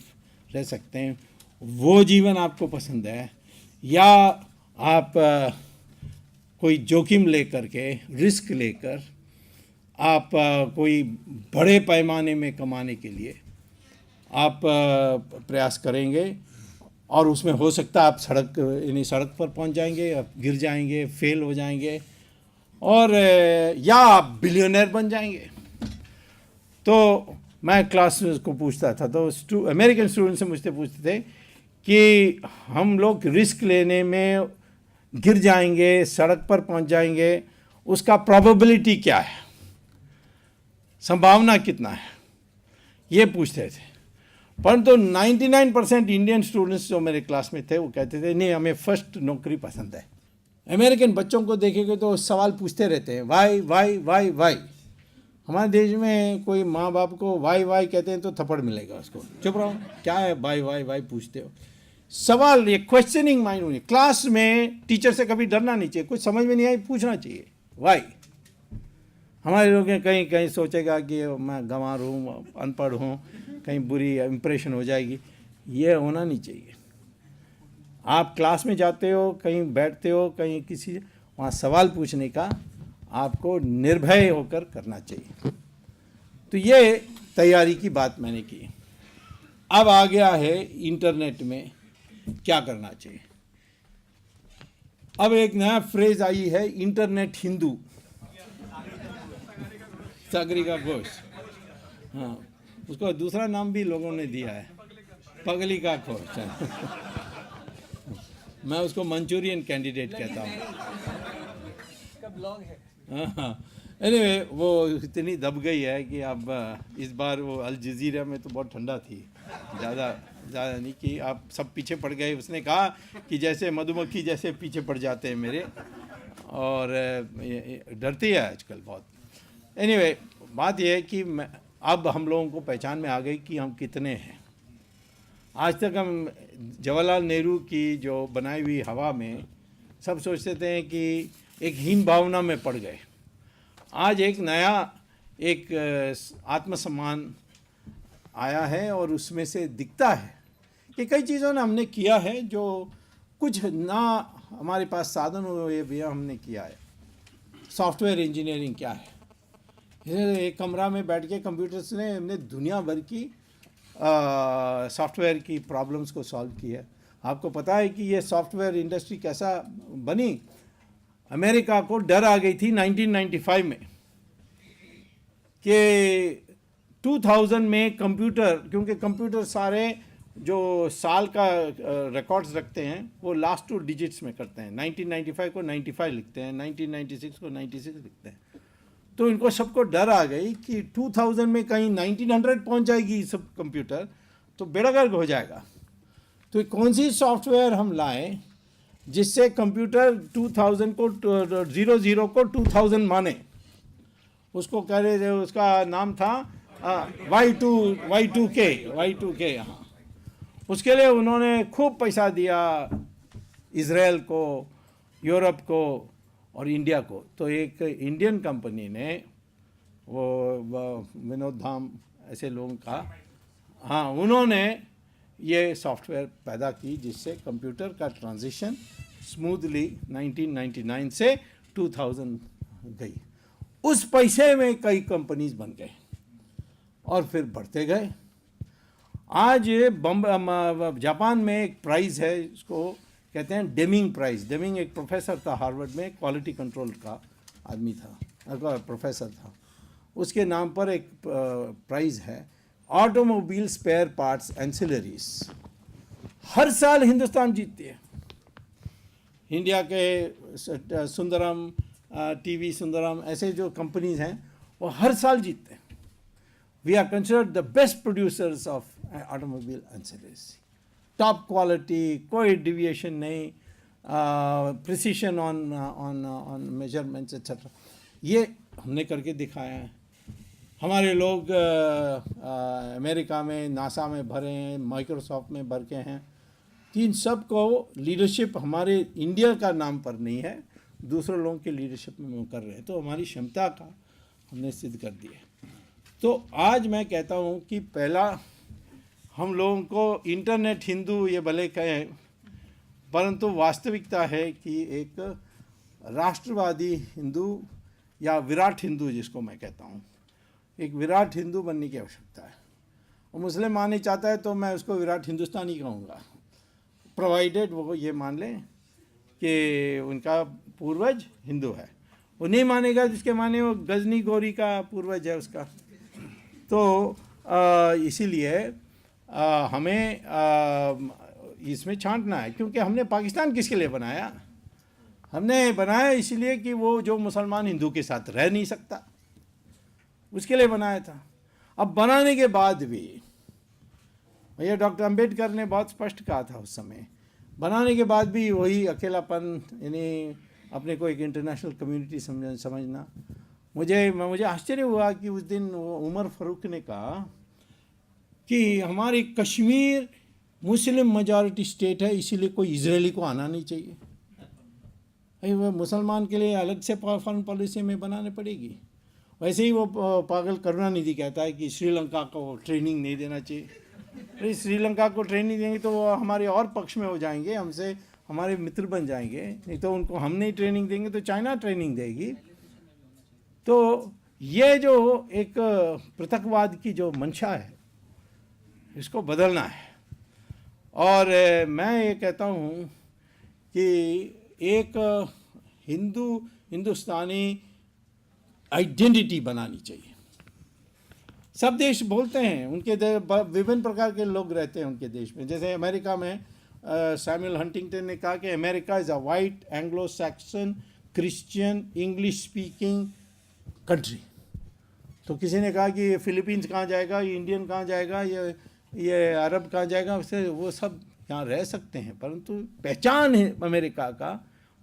रह सकते हैं। वो जीवन आपको पसंद है, या आप कोई जोखिम लेकर के, रिस्क लेकर आप कोई बड़े पैमाने में कमाने के लिए आप प्रयास करेंगे, और उसमें हो सकता है आप सड़क पर पहुंच जाएंगे, आप गिर जाएंगे, फेल हो जाएंगे, और या आप बिलियनर बन जाएंगे। तो मैं क्लास को पूछता था, तो अमेरिकन स्टूडेंट से मुझसे पूछते थे कि हम लोग रिस्क लेने में गिर जाएंगे, सड़क पर पहुंच जाएंगे, उसका प्रोबेबिलिटी क्या है, संभावना कितना है, ये पूछते थे। परंतु 99% इंडियन स्टूडेंट्स जो मेरे क्लास में थे वो कहते थे नहीं, हमें फर्स्ट नौकरी पसंद है। अमेरिकन बच्चों को देखेंगे तो सवाल पूछते रहते हैं, वाई वाई वाई वाई। हमारे देश में कोई माँ बाप को वाई वाई कहते हैं तो थप्पड़ मिलेगा उसको, चुप रहो, क्या है वाई वाई वाई पूछते हो। सवाल, ये क्वेश्चनिंग माइंड होनी। क्लास में टीचर से कभी डरना नहीं चाहिए, कुछ समझ में नहीं आई पूछना चाहिए वाई। हमारे लोग कहीं कहीं सोचेगा कि मैं गंवार हूँ, अनपढ़ हूँ, कहीं बुरी इम्प्रेशन हो जाएगी, ये होना नहीं चाहिए। आप क्लास में जाते हो, कहीं बैठते हो, कहीं किसी, वहाँ सवाल पूछने का आपको निर्भय होकर करना चाहिए। तो ये तैयारी की बात मैंने की। अब आ गया है इंटरनेट में क्या करना चाहिए। अब एक नया फ्रेज आई है, इंटरनेट हिंदू, सागरी का गोश्त। हाँ, उसको दूसरा नाम भी लोगों ने दिया है, पगली का खोज। मैं उसको मंचूरियन कैंडिडेट कहता हूँ। एनीवे, वो इतनी दब गई है कि अब इस बार वो अल जजीरा में तो बहुत ठंडा थी, ज़्यादा नहीं कि आप सब पीछे पड़ गए। उसने कहा कि जैसे मधुमक्खी जैसे पीछे पड़ जाते हैं मेरे, और डरती है आजकल बहुत। एनीवे, बात यह है कि अब हम लोगों को पहचान में आ गई कि हम कितने हैं। आज तक हम जवाहरलाल नेहरू की जो बनाई हुई हवा में सब सोचते थे कि एक हीन भावना में पड़ गए। आज एक नया एक आत्मसम्मान आया है, और उसमें से दिखता है कि कई चीज़ों ने हमने किया है जो कुछ ना हमारे पास साधन हुए भी हमने किया है। सॉफ्टवेयर इंजीनियरिंग क्या है, एक कमरा में बैठ के कंप्यूटर्स ने हमने दुनिया भर की सॉफ्टवेयर की प्रॉब्लम्स को सॉल्व किया है। आपको पता है कि ये सॉफ्टवेयर इंडस्ट्री कैसा बनी। अमेरिका को डर आ गई थी 1995 में कि 2000 में कंप्यूटर, क्योंकि कंप्यूटर सारे जो साल का रिकॉर्ड्स रखते हैं वो लास्ट 2 डिजिट्स में करते हैं। 1995 को 95 लिखते हैं, 1996 को 96 लिखते हैं। तो इनको सबको डर आ गई कि 2000 में कहीं 1900 पहुंच जाएगी सब कंप्यूटर तो बेड़ा गर्क हो जाएगा। तो कौन सी सॉफ्टवेयर हम लाएं जिससे कंप्यूटर 2000 को 00 को 2000 माने। उसको कह रहे थे, उसका नाम था Y2K। हाँ, उसके लिए उन्होंने खूब पैसा दिया इजराइल को, यूरोप को और इंडिया को। तो एक इंडियन कंपनी ने वो विनोद धाम ऐसे लोगों का, हाँ, उन्होंने ये सॉफ्टवेयर पैदा की जिससे कंप्यूटर का ट्रांजिशन स्मूथली 1999 से 2000 गई। उस पैसे में कई कंपनीज बन गए और फिर बढ़ते गए। आज जापान में एक प्राइज़ है, इसको कहते हैं डेमिंग प्राइज़। डेमिंग एक प्रोफेसर था हार्वर्ड में, क्वालिटी कंट्रोल का आदमी था, प्रोफेसर था। उसके नाम पर एक प्राइज़ है, ऑटोमोबाइल स्पेयर पार्ट्स एंसिलरीज। हर साल हिंदुस्तान जीतती है। इंडिया के सुंदरम, टीवी सुंदरम, ऐसे जो कंपनीज हैं वो हर साल जीतते हैं। We are considered the best producers of automobile ancillaries. Top quality, कोई डिविएशन नहीं, प्रिसीशन ऑन मेजरमेंट्स एक्सेट्रा, ये हमने करके दिखाया है। हमारे लोग अमेरिका में नासा में भरे हैं, माइक्रोसॉफ्ट में भर के हैं। इन सब को लीडरशिप हमारे इंडिया का नाम पर नहीं है, दूसरे लोगों के लीडरशिप में हम कर रहे हैं, तो हमारी क्षमता का हमने सिद्ध कर दिया। तो आज मैं कहता हूँ कि पहला हम लोगों को इंटरनेट हिंदू ये भले कहें, परंतु वास्तविकता है कि एक राष्ट्रवादी हिंदू या विराट हिंदू जिसको मैं कहता हूँ, एक विराट हिंदू बनने की आवश्यकता है। और मुस्लिम मानना चाहता है तो मैं उसको विराट हिंदुस्तानी कहूँगा, प्रोवाइडेड वो ये मान लें कि उनका पूर्वज हिंदू है। वो नहीं मानेगा जिसके माने वो गजनी गौरी का पूर्वज है उसका। तो इसीलिए हमें इसमें छांटना है, क्योंकि हमने पाकिस्तान किसके लिए बनाया? हमने बनाया इसलिए कि वो जो मुसलमान हिंदू के साथ रह नहीं सकता, उसके लिए बनाया था। अब बनाने के बाद भी भैया डॉक्टर अंबेडकर ने बहुत स्पष्ट कहा था उस समय, बनाने के बाद भी वही अकेलापन, यानी अपने को एक इंटरनेशनल कम्युनिटी समझना। मुझे आश्चर्य हुआ कि उस दिन उमर फारूक ने कहा कि हमारी कश्मीर मुस्लिम मेजॉरिटी स्टेट है, इसीलिए कोई इजरायली को आना नहीं चाहिए। वह मुसलमान के लिए अलग से फॉरेन पॉलिसी में बनाने पड़ेगी। वैसे ही वो पागल करुणानिधि कहता है कि श्रीलंका को ट्रेनिंग नहीं देना चाहिए। अरे श्रीलंका को ट्रेनिंग देंगे तो वो हमारे और पक्ष में हो जाएंगे, हमसे हमारे मित्र बन जाएंगे। नहीं तो उनको हम नहीं ट्रेनिंग देंगे तो चाइना ट्रेनिंग देगी। तो ये जो एक पृथकवाद की जो मंशा है, इसको बदलना है। और मैं ये कहता हूँ कि एक हिंदुस्तानी आइडेंटिटी बनानी चाहिए। सब देश बोलते हैं, उनके विभिन्न प्रकार के लोग रहते हैं उनके देश में। जैसे अमेरिका में सैमुअल हंटिंगटन ने कहा कि America is a white Anglo Saxon Christian English speaking country. तो किसी ने कहा कि फिलीपींस कहाँ जाएगा, ये इंडियन कहाँ जाएगा, ये अरब कहाँ जाएगा? उससे वो सब यहाँ रह सकते हैं, परंतु पहचान है अमेरिका का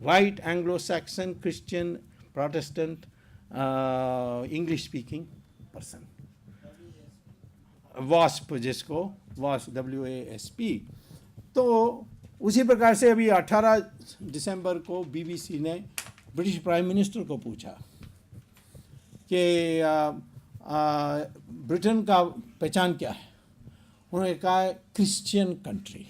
white Anglo Saxon Christian Protestant English speaking person, wasp, जिसको वास्प WASP। तो उसी प्रकार से अभी 18 दिसंबर को BBC ने ब्रिटिश प्राइम मिनिस्टर को पूछा कि ब्रिटेन का पहचान क्या है। उन्होंने कहा क्रिश्चियन कंट्री।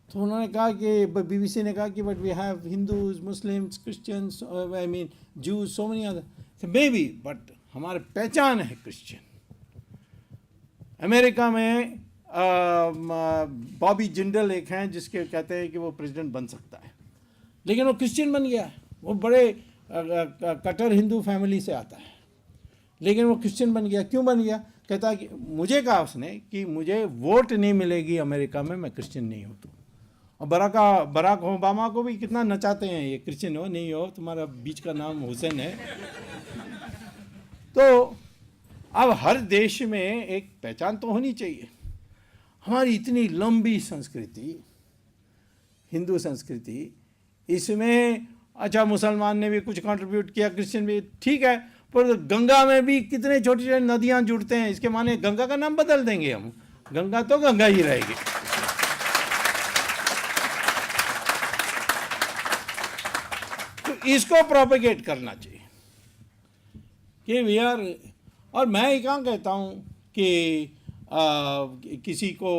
तो उन्होंने कहा कि BBC ने कहा कि but we have Hindus Muslims Christians, I mean Jews, so many other, may be, but हमारे पहचान है क्रिश्चियन। अमेरिका में बॉबी जिंडल एक हैं जिसके कहते हैं कि वो प्रेसिडेंट बन सकता है, लेकिन वो क्रिश्चियन बन गया। वो बड़े कट्टर हिंदू फैमिली से आता है, लेकिन वो क्रिश्चियन बन गया। क्यों बन गया? कहता है कि मुझे कहा उसने कि मुझे वोट नहीं मिलेगी अमेरिका में, मैं क्रिश्चियन नहीं हूँ। तो और बराक ओबामा को भी कितना नचाते हैं, ये क्रिश्चियन हो नहीं हो, तुम्हारा बीच का नाम हुसैन है। तो अब हर देश में एक पहचान तो होनी चाहिए। हमारी इतनी लंबी संस्कृति, हिंदू संस्कृति, इसमें अच्छा मुसलमान ने भी कुछ कंट्रीब्यूट किया, क्रिश्चियन भी, ठीक है, पर गंगा में भी कितने छोटे छोटे नदियां जुड़ते हैं। इसके माने गंगा का नाम बदल देंगे हम? गंगा तो गंगा ही रहेगी। तो इसको प्रोपेगेट करना चाहिए कि वी आर। और मैं ये कहाँ कहता हूँ कि किसी को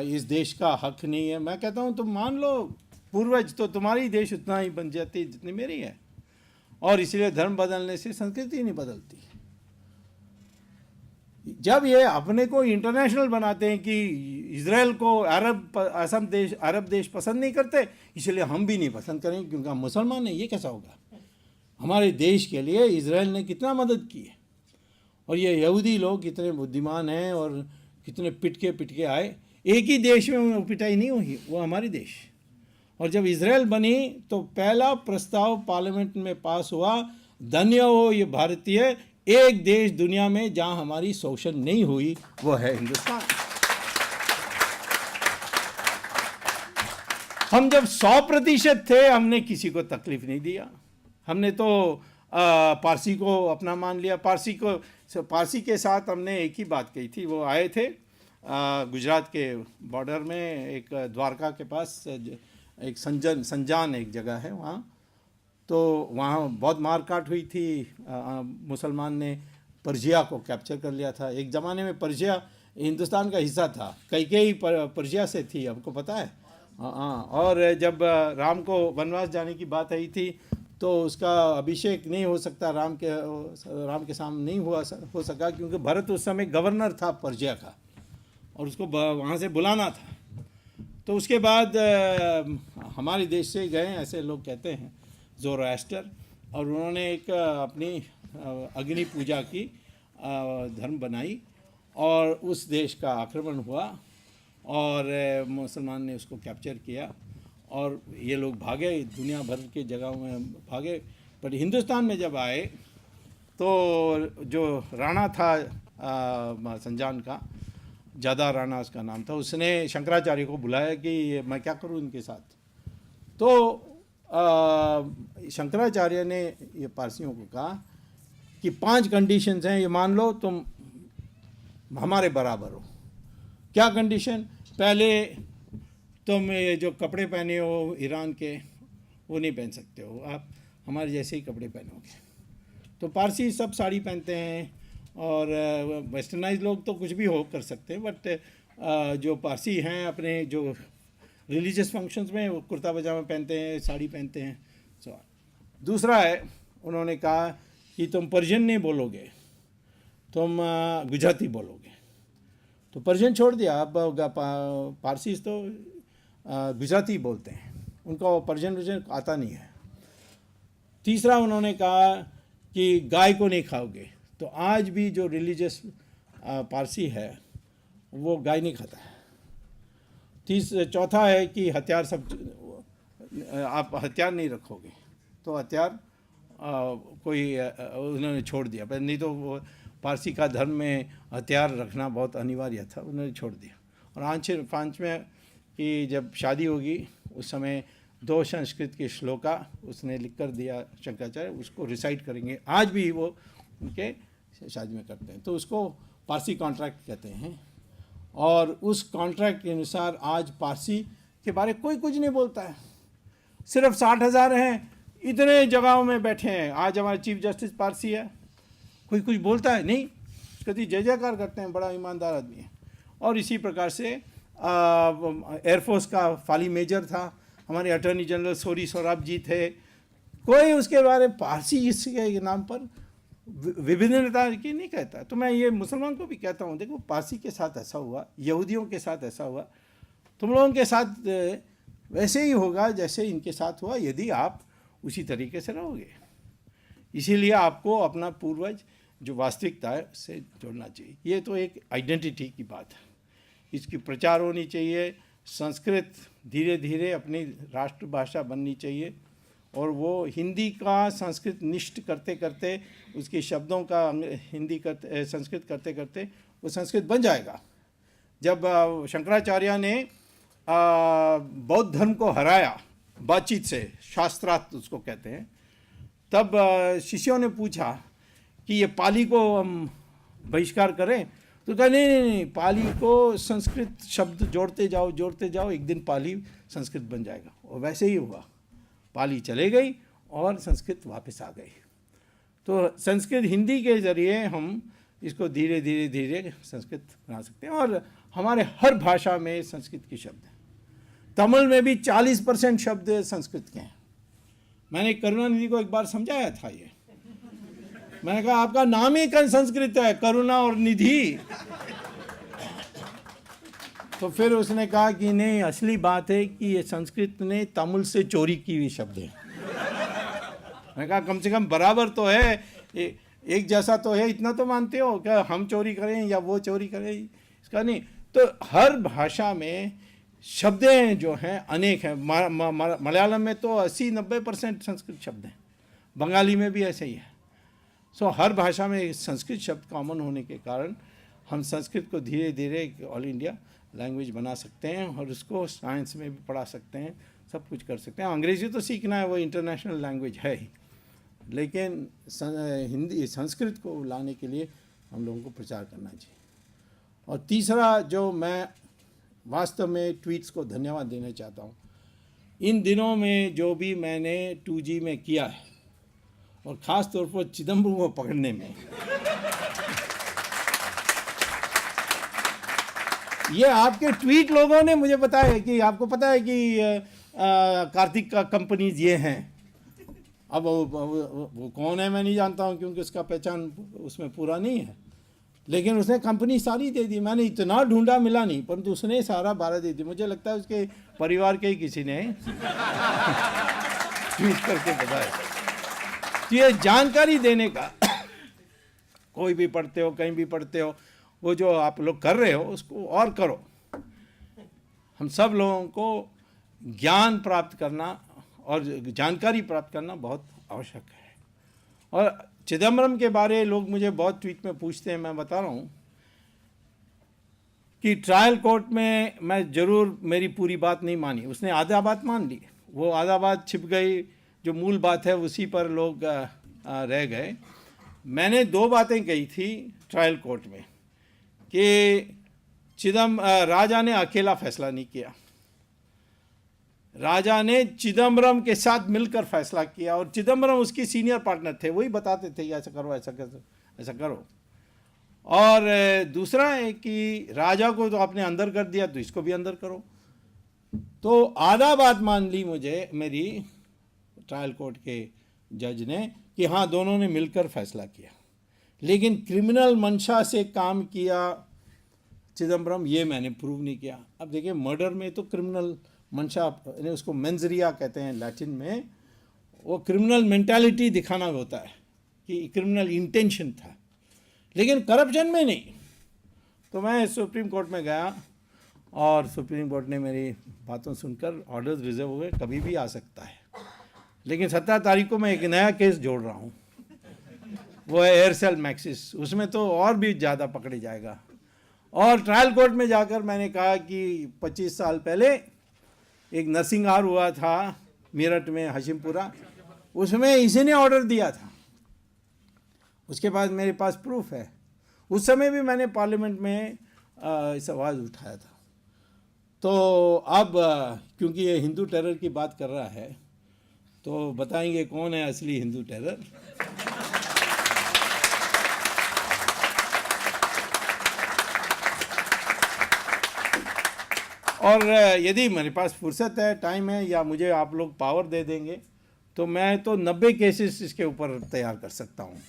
इस देश का हक नहीं है। मैं कहता हूँ तुम मान लो पूर्वज, तो तुम्हारी देश उतना ही बन जाती जितनी मेरी है। और इसलिए धर्म बदलने से संस्कृति नहीं बदलती। जब ये अपने को इंटरनेशनल बनाते हैं कि इजराइल को अरब देश पसंद नहीं करते, इसलिए हम भी नहीं पसंद करेंगे क्योंकि हम मुसलमान हैं, ये कैसा होगा? हमारे देश के लिए इजराइल ने कितना मदद की है, और ये यहूदी लोग कितने बुद्धिमान हैं और कितने पिट के आए। एक ही देश में पिटाई नहीं हुई, वो हमारे देश। और जब इजराइल बनी तो पहला प्रस्ताव पार्लियामेंट में पास हुआ, धन्य हो ये भारतीय, एक देश दुनिया में जहां हमारी शोषण नहीं हुई वो है हिंदुस्तान। हम जब 100% थे, हमने किसी को तकलीफ नहीं दिया। हमने तो पारसी को अपना मान लिया। पारसी के साथ हमने एक ही बात कही थी। वो आए थे गुजरात के बॉर्डर में, एक द्वारका के पास एक संजान एक जगह है वहाँ, तो वहाँ बहुत मारकाट हुई थी। मुसलमान ने पर्शिया को कैप्चर कर लिया था। एक ज़माने में पर्शिया हिंदुस्तान का हिस्सा था, कई पर्शिया से थी, आपको पता है। हाँ, और जब राम को वनवास जाने की बात आई थी तो उसका अभिषेक नहीं हो सकता, राम के सामने नहीं हो सका, क्योंकि भरत उस समय गवर्नर था पर्शिया का और उसको वहाँ से बुलाना था। तो उसके बाद हमारे देश से गए ऐसे लोग कहते हैं ज़ोरास्टर, और उन्होंने एक अपनी अग्नि पूजा की धर्म बनाई और उस देश का आक्रमण हुआ और मुसलमान ने उसको कैप्चर किया और ये लोग भागे, दुनिया भर के जगहों में भागे। पर हिंदुस्तान में जब आए तो जो राणा था संजान का, जादा राणा उसका नाम था, उसने शंकराचार्य को बुलाया कि मैं क्या करूं इनके साथ। तो शंकराचार्य ने ये पारसियों को कहा कि 5 कंडीशंस हैं, ये मान लो तुम हमारे बराबर हो। क्या कंडीशन? पहले तुम ये जो कपड़े पहने हो ईरान के वो नहीं पहन सकते हो, आप हमारे जैसे ही कपड़े पहनोगे। तो पारसी सब साड़ी पहनते हैं और वेस्टर्नाइज लोग तो कुछ भी हो कर सकते हैं, बट जो पारसी हैं अपने जो रिलीजियस फंक्शंस में वो कुर्ता पजामा पहनते हैं, साड़ी पहनते हैं। सो दूसरा है, उन्होंने कहा कि तुम पर्शियन नहीं बोलोगे, तुम गुजराती बोलोगे। तो पर्शियन छोड़ दिया, अब पारसी तो गुजराती बोलते हैं, उनको पर्शियन आता नहीं है। तीसरा उन्होंने कहा कि गाय को नहीं खाओगे। तो आज भी जो रिलीजियस पारसी है वो गाय नहीं खाता है। चौथा है कि हथियार सब आप हथियार नहीं रखोगे, तो हथियार कोई उन्होंने छोड़ दिया। पर नहीं तो वो पारसी का धर्म में हथियार रखना बहुत अनिवार्य था, उन्होंने छोड़ दिया। और पाँचवें कि जब शादी होगी उस समय 2 संस्कृत के श्लोका उसने लिख कर दिया शंकराचार्य, उसको रिसाइट करेंगे। आज भी वो उनके शादी में करते हैं, तो उसको पारसी कॉन्ट्रैक्ट कहते हैं। और उस कॉन्ट्रैक्ट के अनुसार आज पारसी के बारे कोई कुछ नहीं बोलता है। सिर्फ 60,000 हैं, इतने जगहों में बैठे हैं। आज हमारे चीफ जस्टिस पारसी है, कोई कुछ बोलता है नहीं, कभी जय जयकार करते हैं, बड़ा ईमानदार आदमी है। और इसी प्रकार से एयरफोर्स का फाली मेजर था, हमारे अटॉर्नी जनरल सोरी सोराब जी थे, कोई उसके बारे में पारसी इसके नाम पर विभिन्नता की नहीं कहता। तो मैं ये मुसलमान को भी कहता हूँ, देखो पारसी के साथ ऐसा हुआ, यहूदियों के साथ ऐसा हुआ, तुम लोगों के साथ वैसे ही होगा जैसे इनके साथ हुआ, यदि आप उसी तरीके से रहोगे। इसीलिए आपको अपना पूर्वज जो वास्तविकता है उससे जोड़ना चाहिए। ये तो एक आइडेंटिटी की बात है, इसकी प्रचार होनी चाहिए। संस्कृत धीरे धीरे अपनी राष्ट्रभाषा बननी चाहिए और वो हिंदी का संस्कृत निष्ठ करते करते, उसके शब्दों का संस्कृत करते करते वो संस्कृत बन जाएगा। जब शंकराचार्य ने बौद्ध धर्म को हराया बातचीत से, शास्त्रार्थ उसको कहते हैं, तब शिष्यों ने पूछा कि ये पाली को हम बहिष्कार करें। तो कहा नहीं, पाली को संस्कृत शब्द जोड़ते जाओ, एक दिन पाली संस्कृत बन जाएगा। और वैसे ही हुआ, पाली चले गई और संस्कृत वापस आ गई। तो संस्कृत हिंदी के ज़रिए हम इसको धीरे धीरे संस्कृत बना सकते हैं। और हमारे हर भाषा में संस्कृत के शब्द हैं। तमिल में भी 40% शब्द संस्कृत के हैं। मैंने करुणानिधि को एक बार समझाया था ये, मैंने कहा आपका नाम ही संस्कृत है, करुणा और निधि। तो फिर उसने कहा कि नहीं, असली बात है कि ये संस्कृत ने तमिल से चोरी की हुई शब्द है। मैंने कहा कम से कम बराबर तो है, एक जैसा तो है, इतना तो मानते हो क्या हम चोरी करें या वो चोरी करें, इसका नहीं। तो हर भाषा में शब्दें जो हैं अनेक हैं। मलयालम में तो 80-90% संस्कृत शब्द हैं, बंगाली में भी ऐसे ही है। सो हर भाषा में संस्कृत शब्द कॉमन होने के कारण हम संस्कृत को धीरे धीरे ऑल इंडिया लैंग्वेज बना सकते हैं और उसको साइंस में भी पढ़ा सकते हैं, सब कुछ कर सकते हैं। अंग्रेज़ी तो सीखना है, वो इंटरनेशनल लैंग्वेज है ही, लेकिन हिंदी संस्कृत को लाने के लिए हम लोगों को प्रचार करना चाहिए। और तीसरा जो मैं वास्तव में ट्वीट्स को धन्यवाद देना चाहता हूँ इन दिनों में जो भी मैंने 2G में किया है, और ख़ास तौर पर चिदम्बरम को पकड़ने में, ये आपके ट्वीट लोगों ने मुझे बताया कि आपको पता है कि कार्तिक का कंपनीज ये हैं। अब वो कौन है मैं नहीं जानता हूँ, क्योंकि उसका पहचान उसमें पूरा नहीं है, लेकिन उसने कंपनी सारी दे दी। मैंने इतना ढूंढा, मिला नहीं, परंतु उसने सारा 12 दे दी। मुझे लगता है उसके परिवार के ही किसी ने ट्वीट करके बताया। तो ये जानकारी देने का, कोई भी पढ़ते हो, कहीं भी पढ़ते हो, वो जो आप लोग कर रहे हो उसको और करो। हम सब लोगों को ज्ञान प्राप्त करना और जानकारी प्राप्त करना बहुत आवश्यक है। और चिदम्बरम के बारे लोग मुझे बहुत ट्वीट में पूछते हैं, मैं बता रहा हूँ कि ट्रायल कोर्ट में मैं ज़रूर मेरी पूरी बात नहीं मानी, उसने आधा बात मान ली, वो आधा बात छिप गई, जो मूल बात है उसी पर लोग रह गए। मैंने 2 बातें कही थी ट्रायल कोर्ट में कि राजा ने अकेला फैसला नहीं किया, राजा ने चिदम्बरम के साथ मिलकर फैसला किया, और चिदम्बरम उसकी सीनियर पार्टनर थे, वही बताते थे ऐसा करो, ऐसा करो, ऐसा करो। और दूसरा है कि राजा को तो आपने अंदर कर दिया, तो इसको भी अंदर करो। तो आधा बात मान ली मुझे मेरी ट्रायल कोर्ट के जज ने कि हाँ दोनों ने मिलकर फैसला किया, लेकिन क्रिमिनल मंशा से काम किया चिदम्बरम, ये मैंने प्रूव नहीं किया। अब देखिए, मर्डर में तो क्रिमिनल मंशा, उसको मेंजरिया कहते हैं लैटिन में, वो क्रिमिनल मेंटालिटी दिखाना होता है कि क्रिमिनल इंटेंशन था, लेकिन करप्शन में नहीं। तो मैं सुप्रीम कोर्ट में गया और सुप्रीम कोर्ट ने मेरी बातों सुनकर ऑर्डर्स रिजर्व हो गए, कभी भी आ सकता है, लेकिन 17 तारीख को मैं एक नया केस जोड़ रहा हूँ, वो है एयरसेल मैक्सिस, उसमें तो और भी ज़्यादा पकड़े जाएगा। और ट्रायल कोर्ट में जाकर मैंने कहा कि 25 साल पहले एक नरसिंहार हुआ था मेरठ में, हशीमपुरा, उसमें इसी ने ऑर्डर दिया था। उसके बाद मेरे पास प्रूफ है। उस समय भी मैंने पार्लियामेंट में इस आवाज़ उठाया था। तो अब क्योंकि ये हिंदू टेरर की बात कर रहा है, तो बताएंगे कौन है असली हिंदू टेरर। और यदि मेरे पास फुर्सत है, टाइम है, या मुझे आप लोग पावर दे देंगे, तो मैं तो 90 केसेस इसके ऊपर तैयार कर सकता हूँ,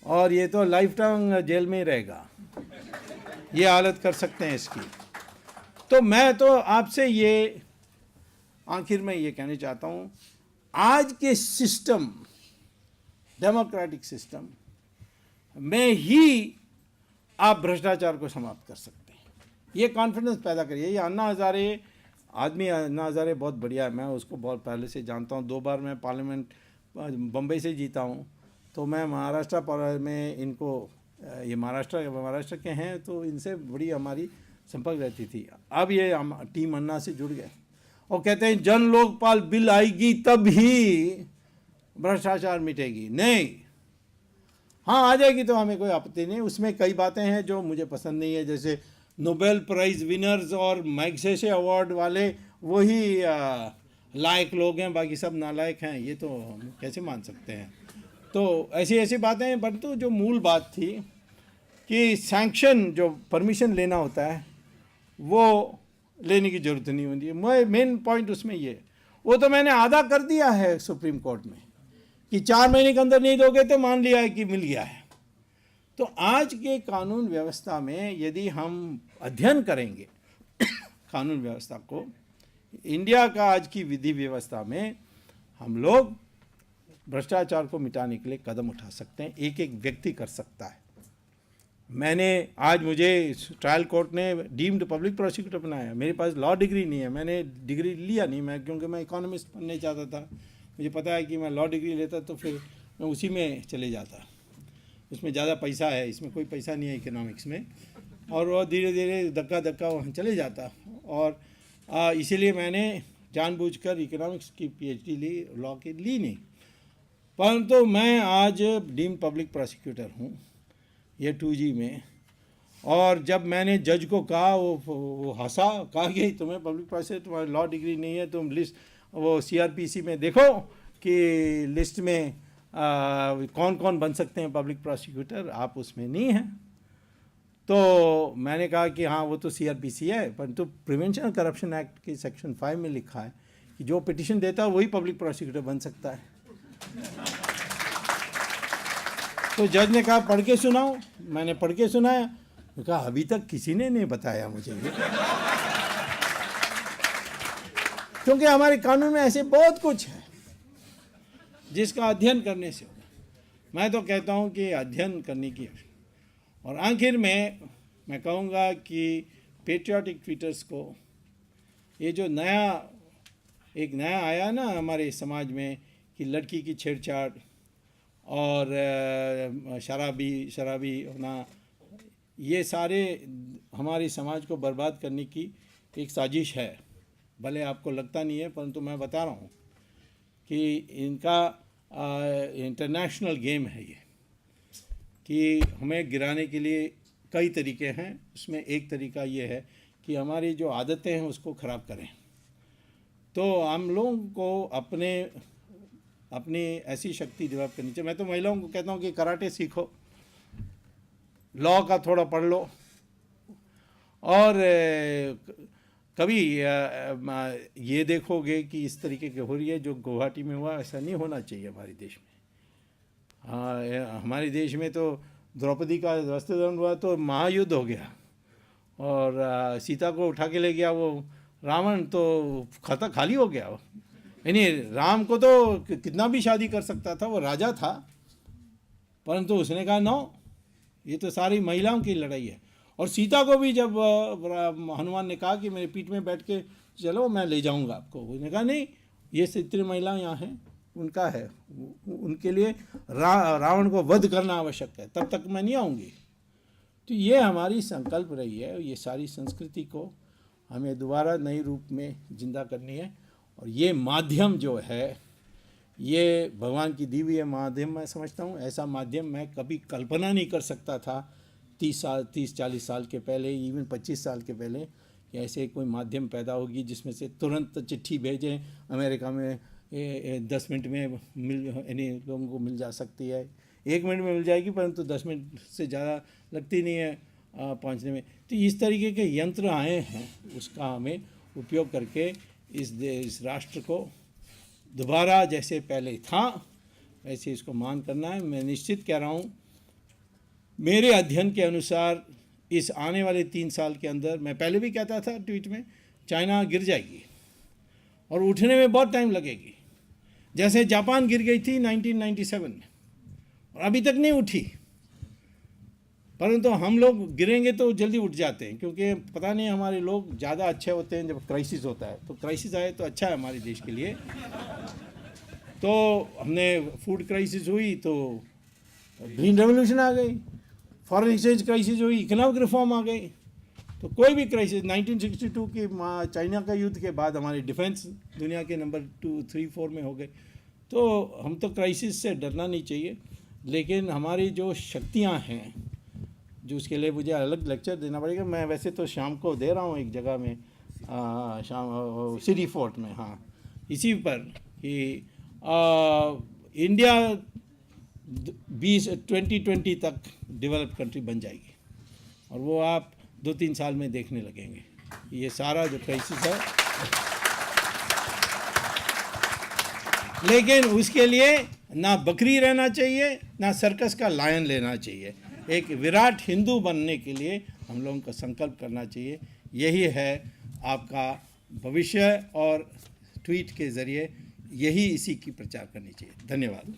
और ये तो लाइफ टाइम जेल में ही रहेगा, ये हालत कर सकते हैं इसकी। तो मैं तो आपसे ये आखिर में ये कहना चाहता हूँ, आज के सिस्टम, डेमोक्रेटिक सिस्टम में ही आप भ्रष्टाचार को समाप्त कर सकते हैं। ये कॉन्फिडेंस पैदा करिए। ये अन्ना हज़ारे अन्ना हज़ारे बहुत बढ़िया है, मैं उसको बहुत पहले से जानता हूँ। 2 बार मैं पार्लियामेंट बम्बई से जीता हूँ, तो मैं महाराष्ट्र में इनको, ये महाराष्ट्र के हैं, तो इनसे बड़ी हमारी संपर्क रहती थी। अब ये टीम अन्ना से जुड़ गए और कहते हैं जन लोकपाल बिल आएगी तब ही भ्रष्टाचार मिटेगी। नहीं, हाँ आ जाएगी तो हमें कोई आपत्ति नहीं। उसमें कई बातें हैं जो मुझे पसंद नहीं है, जैसे नोबेल प्राइज़ विनर्स और मैग्सेसे अवार्ड वाले वही लायक लोग हैं, बाकी सब नालायक हैं, ये तो हम कैसे मान सकते हैं। तो ऐसी बातें हैं। बट तो जो मूल बात थी कि सैंक्शन, जो परमिशन लेना होता है, वो लेने की ज़रूरत नहीं होती है। मेन पॉइंट उसमें ये, वो तो मैंने आधा कर दिया है सुप्रीम कोर्ट में कि 4 महीने के अंदर नहीं दोगे तो मान लिया है कि मिल गया है। तो आज के कानून व्यवस्था में यदि हम अध्ययन करेंगे कानून व्यवस्था को, इंडिया का आज की विधि व्यवस्था में हम लोग भ्रष्टाचार को मिटाने के लिए कदम उठा सकते हैं। एक एक व्यक्ति कर सकता है। मुझे ट्रायल कोर्ट ने डीम्ड पब्लिक प्रोसिक्यूटर बनाया। मेरे पास लॉ डिग्री नहीं है, मैंने डिग्री लिया नहीं, मैं क्योंकि मैं इकोनॉमिस्ट बनने चाहता था। मुझे पता है कि मैं लॉ डिग्री लेता तो फिर मैं उसी में चले जाता, उसमें ज़्यादा पैसा है, इसमें कोई पैसा नहीं है इकोनॉमिक्स में, और वह धीरे धीरे धक्का वहाँ चले जाता। और इसीलिए मैंने जानबूझकर इकोनॉमिक्स की PhD ली, लॉ की ली नहीं। परंतु मैं आज डीम्ड पब्लिक प्रोसिक्यूटर हूँ ये 2G में, और जब मैंने जज को कहा वो हंसा, कहा कि तुम्हें पब्लिक प्रोसिक्यूटर, तुम्हारी लॉ डिग्री नहीं है, तुम लिस्ट वो CRPC में देखो कि लिस्ट में कौन कौन बन सकते हैं पब्लिक प्रोसिक्यूटर, आप उसमें नहीं हैं। तो मैंने कहा कि हाँ वो तो CRPC है, परंतु प्रिवेंशन ऑफ करप्शन एक्ट के सेक्शन 5 में लिखा है कि जो पिटिशन देता है वही पब्लिक प्रोसिक्यूटर बन सकता है। तो जज ने कहा पढ़ के सुनाओ। मैंने पढ़ के सुनाया, तो कहा अभी तक किसी ने नहीं बताया मुझे ये। क्योंकि हमारे कानून में ऐसे बहुत कुछ है जिसका अध्ययन करने से होगा। मैं तो कहता हूँ कि अध्ययन करने की। और आखिर में मैं कहूँगा कि पेट्रियाटिक ट्वीटर्स को ये जो एक नया आया ना हमारे समाज में कि लड़की की छेड़छाड़ और शराबी होना, ये सारे हमारे समाज को बर्बाद करने की एक साजिश है। भले आपको लगता नहीं है, परंतु मैं बता रहा हूँ कि इनका इंटरनेशनल गेम है ये, कि हमें गिराने के लिए कई तरीके हैं। उसमें एक तरीका ये है कि हमारी जो आदतें हैं उसको ख़राब करें। तो हम लोगों को अपनी ऐसी शक्ति डेवलप करनी चाहिए। मैं तो महिलाओं को कहता हूँ कि कराटे सीखो, लॉ का थोड़ा पढ़ लो, और कभी ये देखोगे कि इस तरीके की हो रही है जो गुवाहाटी में हुआ, ऐसा नहीं होना चाहिए हमारे देश में। हमारे देश में तो द्रौपदी का वस्त्रहरण हुआ तो महायुद्ध हो गया, और सीता को उठा के ले गया वो रावण, तो खाता खाली हो गया। यानी राम को तो कितना भी शादी कर सकता था, वो राजा था, परंतु उसने कहा नो, ये तो सारी महिलाओं की लड़ाई है। और सीता को भी जब हनुमान ने कहा कि मेरे पीठ में बैठ के चलो मैं ले जाऊंगा आपको, उसने कहा नहीं, ये इतनी महिलाएं यहाँ हैं, उनका है, उनके लिए रावण को वध करना आवश्यक है, तब तक मैं नहीं आऊँगी। तो ये हमारी संकल्प रही है। ये सारी संस्कृति को हमें दोबारा नए रूप में जिंदा करनी है। और ये माध्यम जो है, ये भगवान की दी हुई है माध्यम, मैं समझता हूँ। ऐसा माध्यम मैं कभी कल्पना नहीं कर सकता था 30-40 साल के पहले, इवन 25 साल के पहले, कि ऐसे कोई माध्यम पैदा होगी जिसमें से तुरंत चिट्ठी भेजें, अमेरिका में 10 मिनट में यानी लोगों को मिल जा सकती है। 1 मिनट में मिल जाएगी, परंतु 10 मिनट से ज़्यादा लगती नहीं है पहुंचने में। तो इस तरीके के यंत्र आए हैं, उसका हमें उपयोग करके इस राष्ट्र को दोबारा जैसे पहले था वैसे इसको मान करना है। मैं निश्चित कह रहा हूँ, मेरे अध्ययन के अनुसार इस आने वाले 3 साल के अंदर, मैं पहले भी कहता था ट्वीट में, चाइना गिर जाएगी और उठने में बहुत टाइम लगेगी। जैसे जापान गिर गई थी 1997 में और अभी तक नहीं उठी, परंतु हम लोग गिरेंगे तो जल्दी उठ जाते हैं, क्योंकि पता नहीं हमारे लोग ज़्यादा अच्छे होते हैं जब क्राइसिस होता है। तो क्राइसिस आए तो अच्छा है हमारे देश के लिए। तो हमने फूड क्राइसिस हुई तो ग्रीन रेवोल्यूशन आ गई, फॉरेन एक्सचेंज क्राइसिस हुई, इकोनॉमिक रिफॉर्म आ गई। तो कोई भी क्राइसिस, 1962 के चाइना का युद्ध के बाद हमारी डिफेंस दुनिया के नंबर 2, 3, 4 में हो गए। तो हम तो क्राइसिस से डरना नहीं चाहिए, लेकिन हमारी जो शक्तियाँ हैं, जो उसके लिए मुझे अलग लेक्चर देना पड़ेगा। मैं वैसे तो शाम को दे रहा हूँ एक जगह में, सिटी फोर्ट में, हाँ, इसी पर कि इंडिया 2020 तक डेवलप कंट्री बन जाएगी, और वो आप 2-3 साल में देखने लगेंगे। ये सारा जो क्राइसिस है, लेकिन उसके लिए ना बकरी रहना चाहिए, ना सर्कस का लायन लेना चाहिए। एक विराट हिंदू बनने के लिए हम लोगों को संकल्प करना चाहिए। यही है आपका भविष्य, और ट्वीट के ज़रिए यही इसी की प्रचार करनी चाहिए। धन्यवाद।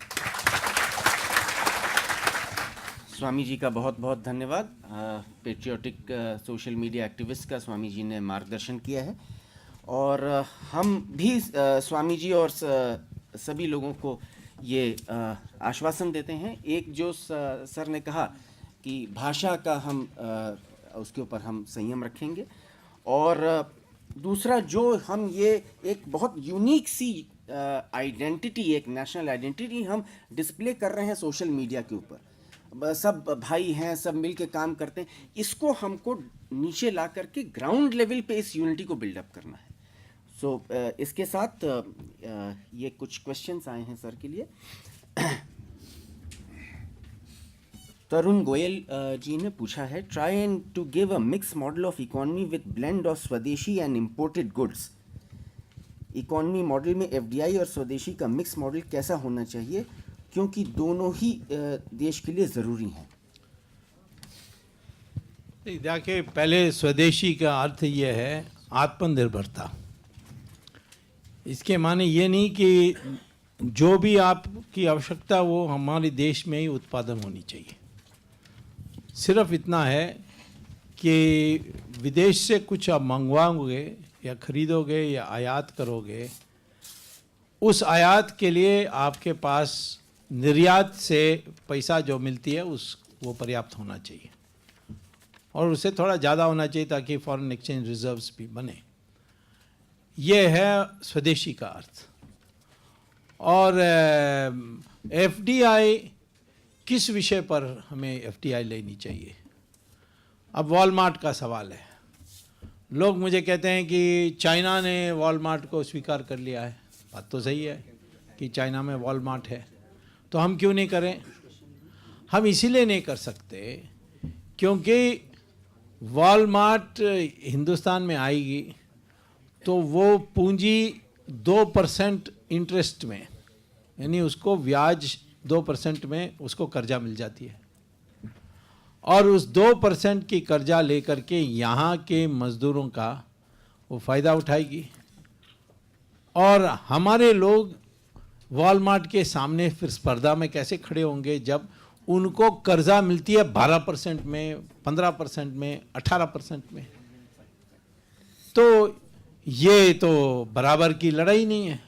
स्वामी जी का बहुत बहुत धन्यवाद। पेट्रियोटिक सोशल मीडिया एक्टिविस्ट का स्वामी जी ने मार्गदर्शन किया है, और हम भी स्वामी जी और सभी लोगों को ये आश्वासन देते हैं। एक जो सर ने कहा कि भाषा का हम उसके ऊपर हम संयम रखेंगे, और दूसरा जो हम ये एक बहुत यूनिक सी आइडेंटिटी, एक नेशनल आइडेंटिटी हम डिस्प्ले कर रहे हैं सोशल मीडिया के ऊपर, सब भाई हैं, सब मिल के काम करते हैं, इसको हमको नीचे ला करके ग्राउंड लेवल पे इस यूनिटी को बिल्डअप करना है। सो इसके साथ ये कुछ क्वेश्चंस आए हैं सर के लिए। तरुण गोयल जी ने पूछा है, try and to give a mix model of economy with blend of swadeshi and imported goods. Economy model में एफडीआई और स्वदेशी का मिक्स मॉडल कैसा होना चाहिए, क्योंकि दोनों ही देश के लिए ज़रूरी हैं। देखिए, पहले स्वदेशी का अर्थ ये है आत्मनिर्भरता। इसके माने ये नहीं कि जो भी आपकी आवश्यकता वो हमारे देश में ही उत्पादन होनी चाहिए। सिर्फ इतना है कि विदेश से कुछ आप मंगवाओगे या खरीदोगे या आयात करोगे, उस आयात के लिए आपके पास निर्यात से पैसा जो मिलती है वो पर्याप्त होना चाहिए, और उससे थोड़ा ज़्यादा होना चाहिए ताकि फॉरेन एक्सचेंज रिजर्व्स भी बने। ये है स्वदेशी का अर्थ। और एफडीआई, किस विषय पर हमें एफडीआई लेनी चाहिए? अब वॉलमार्ट का सवाल है। लोग मुझे कहते हैं कि चाइना ने वॉलमार्ट को स्वीकार कर लिया है। बात तो सही है कि चाइना में वॉलमार्ट है, तो हम क्यों नहीं करें? हम इसीलिए नहीं कर सकते क्योंकि वॉलमार्ट हिंदुस्तान में आएगी तो वो पूंजी 2% इंटरेस्ट में, यानी उसको ब्याज 2% में उसको कर्जा मिल जाती है, और उस 2% की कर्जा लेकर के यहाँ के मज़दूरों का वो फ़ायदा उठाएगी। और हमारे लोग वॉलमार्ट के सामने फिर स्पर्धा में कैसे खड़े होंगे जब उनको कर्जा मिलती है 12% में, 15% में, 18% में? तो ये तो बराबर की लड़ाई नहीं है।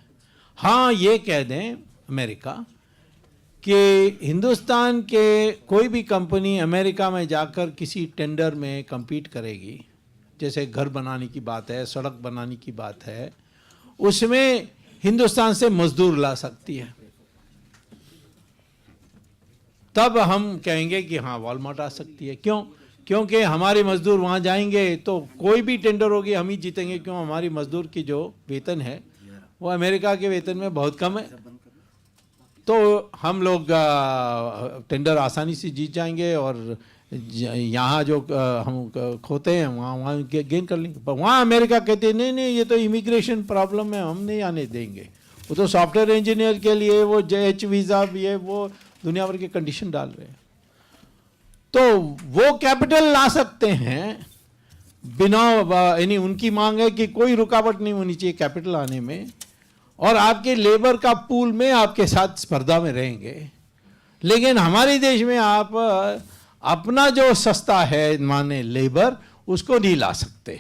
हाँ, ये कह दें अमेरिका कि हिंदुस्तान के कोई भी कंपनी अमेरिका में जाकर किसी टेंडर में compete करेगी, जैसे घर बनाने की बात है, सड़क बनाने की बात है, उसमें हिंदुस्तान से मजदूर ला सकती है, तब हम कहेंगे कि हाँ वॉलमार्ट आ सकती है। क्यों? क्योंकि हमारे मजदूर वहाँ जाएंगे तो कोई भी टेंडर होगी हम ही जीतेंगे। क्यों? हमारी मजदूर की जो वेतन है वो अमेरिका के वेतन में बहुत कम है, तो हम लोग टेंडर आसानी से जीत जाएंगे, और यहाँ जो हम खोते हैं वहाँ गेन कर लेंगे। पर वहाँ अमेरिका कहते हैं नहीं नहीं, ये तो इमिग्रेशन प्रॉब्लम है, हम नहीं आने देंगे। वो तो सॉफ्टवेयर इंजीनियर के लिए वो H वीज़ा भी है, वो दुनिया भर के कंडीशन डाल रहे हैं। तो वो कैपिटल ला सकते हैं बिना, यानी उनकी मांग है कि कोई रुकावट नहीं होनी चाहिए कैपिटल आने में, और आपके लेबर का पूल में आपके साथ स्पर्धा में रहेंगे। लेकिन हमारे देश में आप अपना जो सस्ता है माने लेबर, उसको नहीं ला सकते।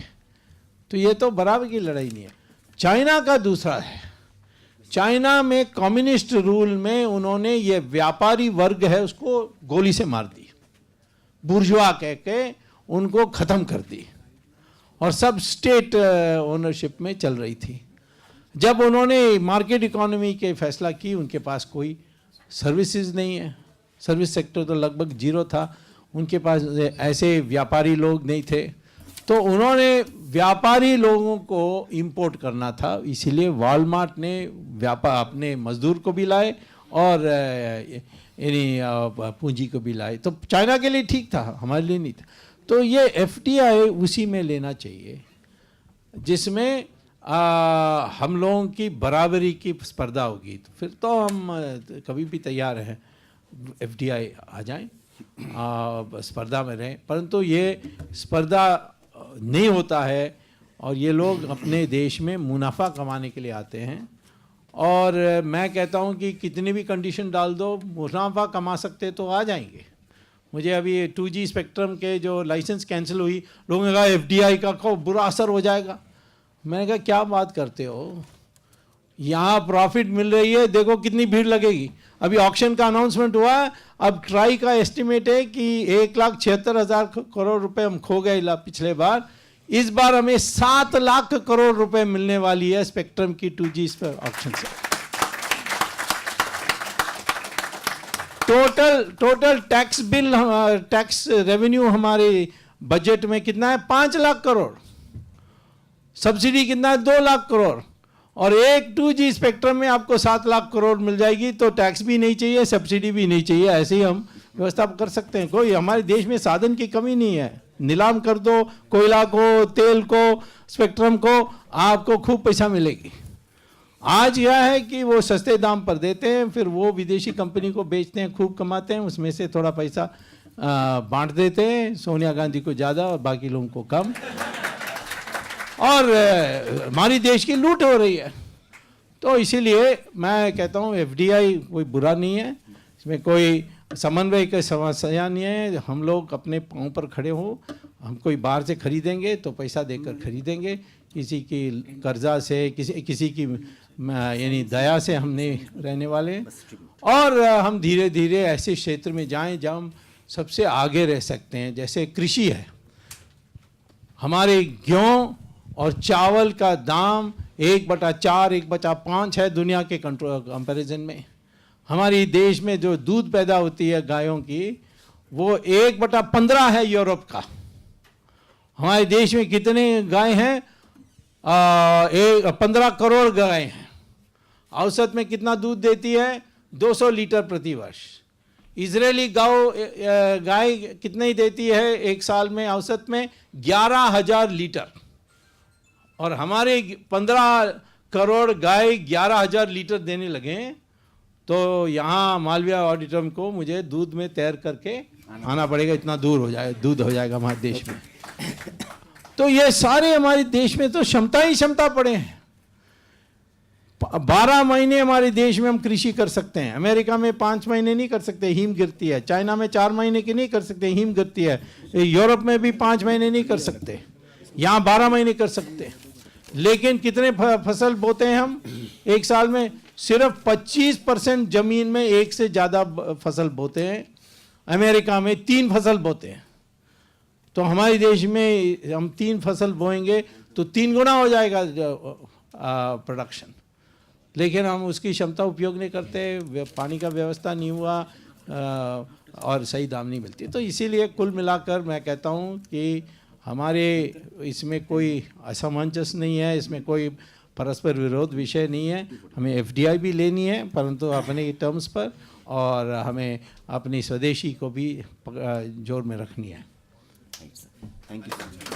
तो ये तो बराबर की लड़ाई नहीं है। चाइना का दूसरा है। चाइना में कम्युनिस्ट रूल में उन्होंने ये व्यापारी वर्ग है उसको गोली से मार दी, बुर्जुआ कह के उनको ख़त्म कर दी, और सब स्टेट ओनरशिप में चल रही थी। जब उन्होंने मार्केट इकोनॉमी के फैसला की, उनके पास कोई सर्विसेज नहीं है, सर्विस सेक्टर तो लगभग जीरो था, उनके पास ऐसे व्यापारी लोग नहीं थे, तो उन्होंने व्यापारी लोगों को इंपोर्ट करना था। इसीलिए वॉलमार्ट ने व्यापार अपने मजदूर को भी लाए और यानी पूंजी को भी लाए। तो चाइना के लिए ठीक था, हमारे लिए नहीं था। तो ये एफडीआई उसी में लेना चाहिए जिसमें हम लोगों की बराबरी की स्पर्धा होगी। तो फिर तो हम कभी भी तैयार हैं एफडीआई आ जाएं, स्पर्धा में रहें। परंतु ये स्पर्धा नहीं होता है, और ये लोग अपने देश में मुनाफा कमाने के लिए आते हैं। और मैं कहता हूँ कि कितनी भी कंडीशन डाल दो, मुनाफा कमा सकते तो आ जाएंगे। मुझे अभी 2G स्पेक्ट्रम के जो लाइसेंस कैंसिल हुई, लोगों ने कहा एफडीआई का को बुरा असर हो जाएगा। मैंने कहा क्या बात करते हो, यहाँ प्रॉफिट मिल रही है, देखो कितनी भीड़ लगेगी। अभी ऑक्शन का अनाउंसमेंट हुआ है, अब ट्राई का एस्टिमेट है कि 1,76,000 करोड़ रुपए हम खो गए पिछले बार। इस बार हमें 7 लाख करोड़ रुपए मिलने वाली है स्पेक्ट्रम की 2G ऑक्शन से। Total tax bill, tax revenue हमारे बजट में कितना है? 5 लाख करोड़। सब्सिडी कितना है? 2 लाख करोड़। और एक 2G स्पेक्ट्रम में आपको 7 लाख करोड़ मिल जाएगी, तो टैक्स भी नहीं चाहिए, सब्सिडी भी नहीं चाहिए। ऐसे ही हम व्यवस्था कर सकते हैं। कोई हमारे देश में साधन की कमी नहीं है। नीलाम कर दो कोयला को, तेल को, स्पेक्ट्रम को, आपको खूब पैसा मिलेगी। आज यह है कि वो सस्ते दाम पर देते हैं, फिर वो विदेशी कंपनी को बेचते हैं, खूब कमाते हैं, उसमें से थोड़ा पैसा बांट देते हैं, सोनिया गांधी को ज़्यादा और बाकी लोगों को कम, और हमारी देश की लूट हो रही है। तो इसीलिए मैं कहता हूँ FDI कोई बुरा नहीं है, इसमें कोई समन्वय की समस्या नहीं है। हम लोग अपने पाँव पर खड़े हो, हम कोई बाहर से खरीदेंगे तो पैसा देकर खरीदेंगे, किसी की कर्जा से, किसी की यानी दया से हम नहीं रहने वाले। और हम धीरे धीरे ऐसे क्षेत्र में जाएं जहाँ हम सबसे आगे रह सकते हैं। जैसे कृषि है, हमारे गेहूँ और चावल का दाम 1/4, 1/5 है दुनिया के कंपैरिजन में। हमारी देश में जो दूध पैदा होती है गायों की, वो 1/15 है यूरोप का। हमारे देश में कितने गाय हैं? 15 करोड़ गाय हैं। औसत में कितना दूध देती है? 200 लीटर प्रति वर्ष। इजरायली गाय कितनी देती है एक साल में? औसत में 11,000 लीटर। और हमारे 15 करोड़ गाय 11,000 लीटर देने लगे, तो यहाँ मालवीय ऑडिटोरियम को मुझे दूध में तैर करके आना पड़ेगा, इतना दूर हो जाए दूध हो जाएगा हमारे देश में। तो ये सारे हमारे देश में तो क्षमता ही क्षमता पड़े हैं। 12 महीने हमारे देश में हम कृषि कर सकते हैं। अमेरिका में 5 महीने नहीं कर सकते, हिम गिरती है। चाइना में 4 महीने की नहीं कर सकते, हिम गिरती है। यूरोप में भी 5 महीने नहीं कर सकते, यहाँ 12 महीने कर सकते। लेकिन कितने फसल बोते हैं हम एक साल में? सिर्फ 25% जमीन में एक से ज़्यादा फसल बोते हैं। अमेरिका में 3 फसल बोते हैं। तो हमारे देश में हम 3 फसल बोएंगे तो 3 गुना हो जाएगा प्रोडक्शन। लेकिन हम उसकी क्षमता उपयोग नहीं करते, पानी का व्यवस्था नहीं हुआ और सही दाम नहीं मिलती। तो इसीलिए कुल मिलाकर मैं कहता हूँ कि हमारे इसमें कोई असमंजस नहीं है, इसमें कोई परस्पर विरोध विषय नहीं है। हमें FDI भी लेनी है, परंतु अपने टर्म्स पर, और हमें अपनी स्वदेशी को भी जोर में रखनी है। Thank you.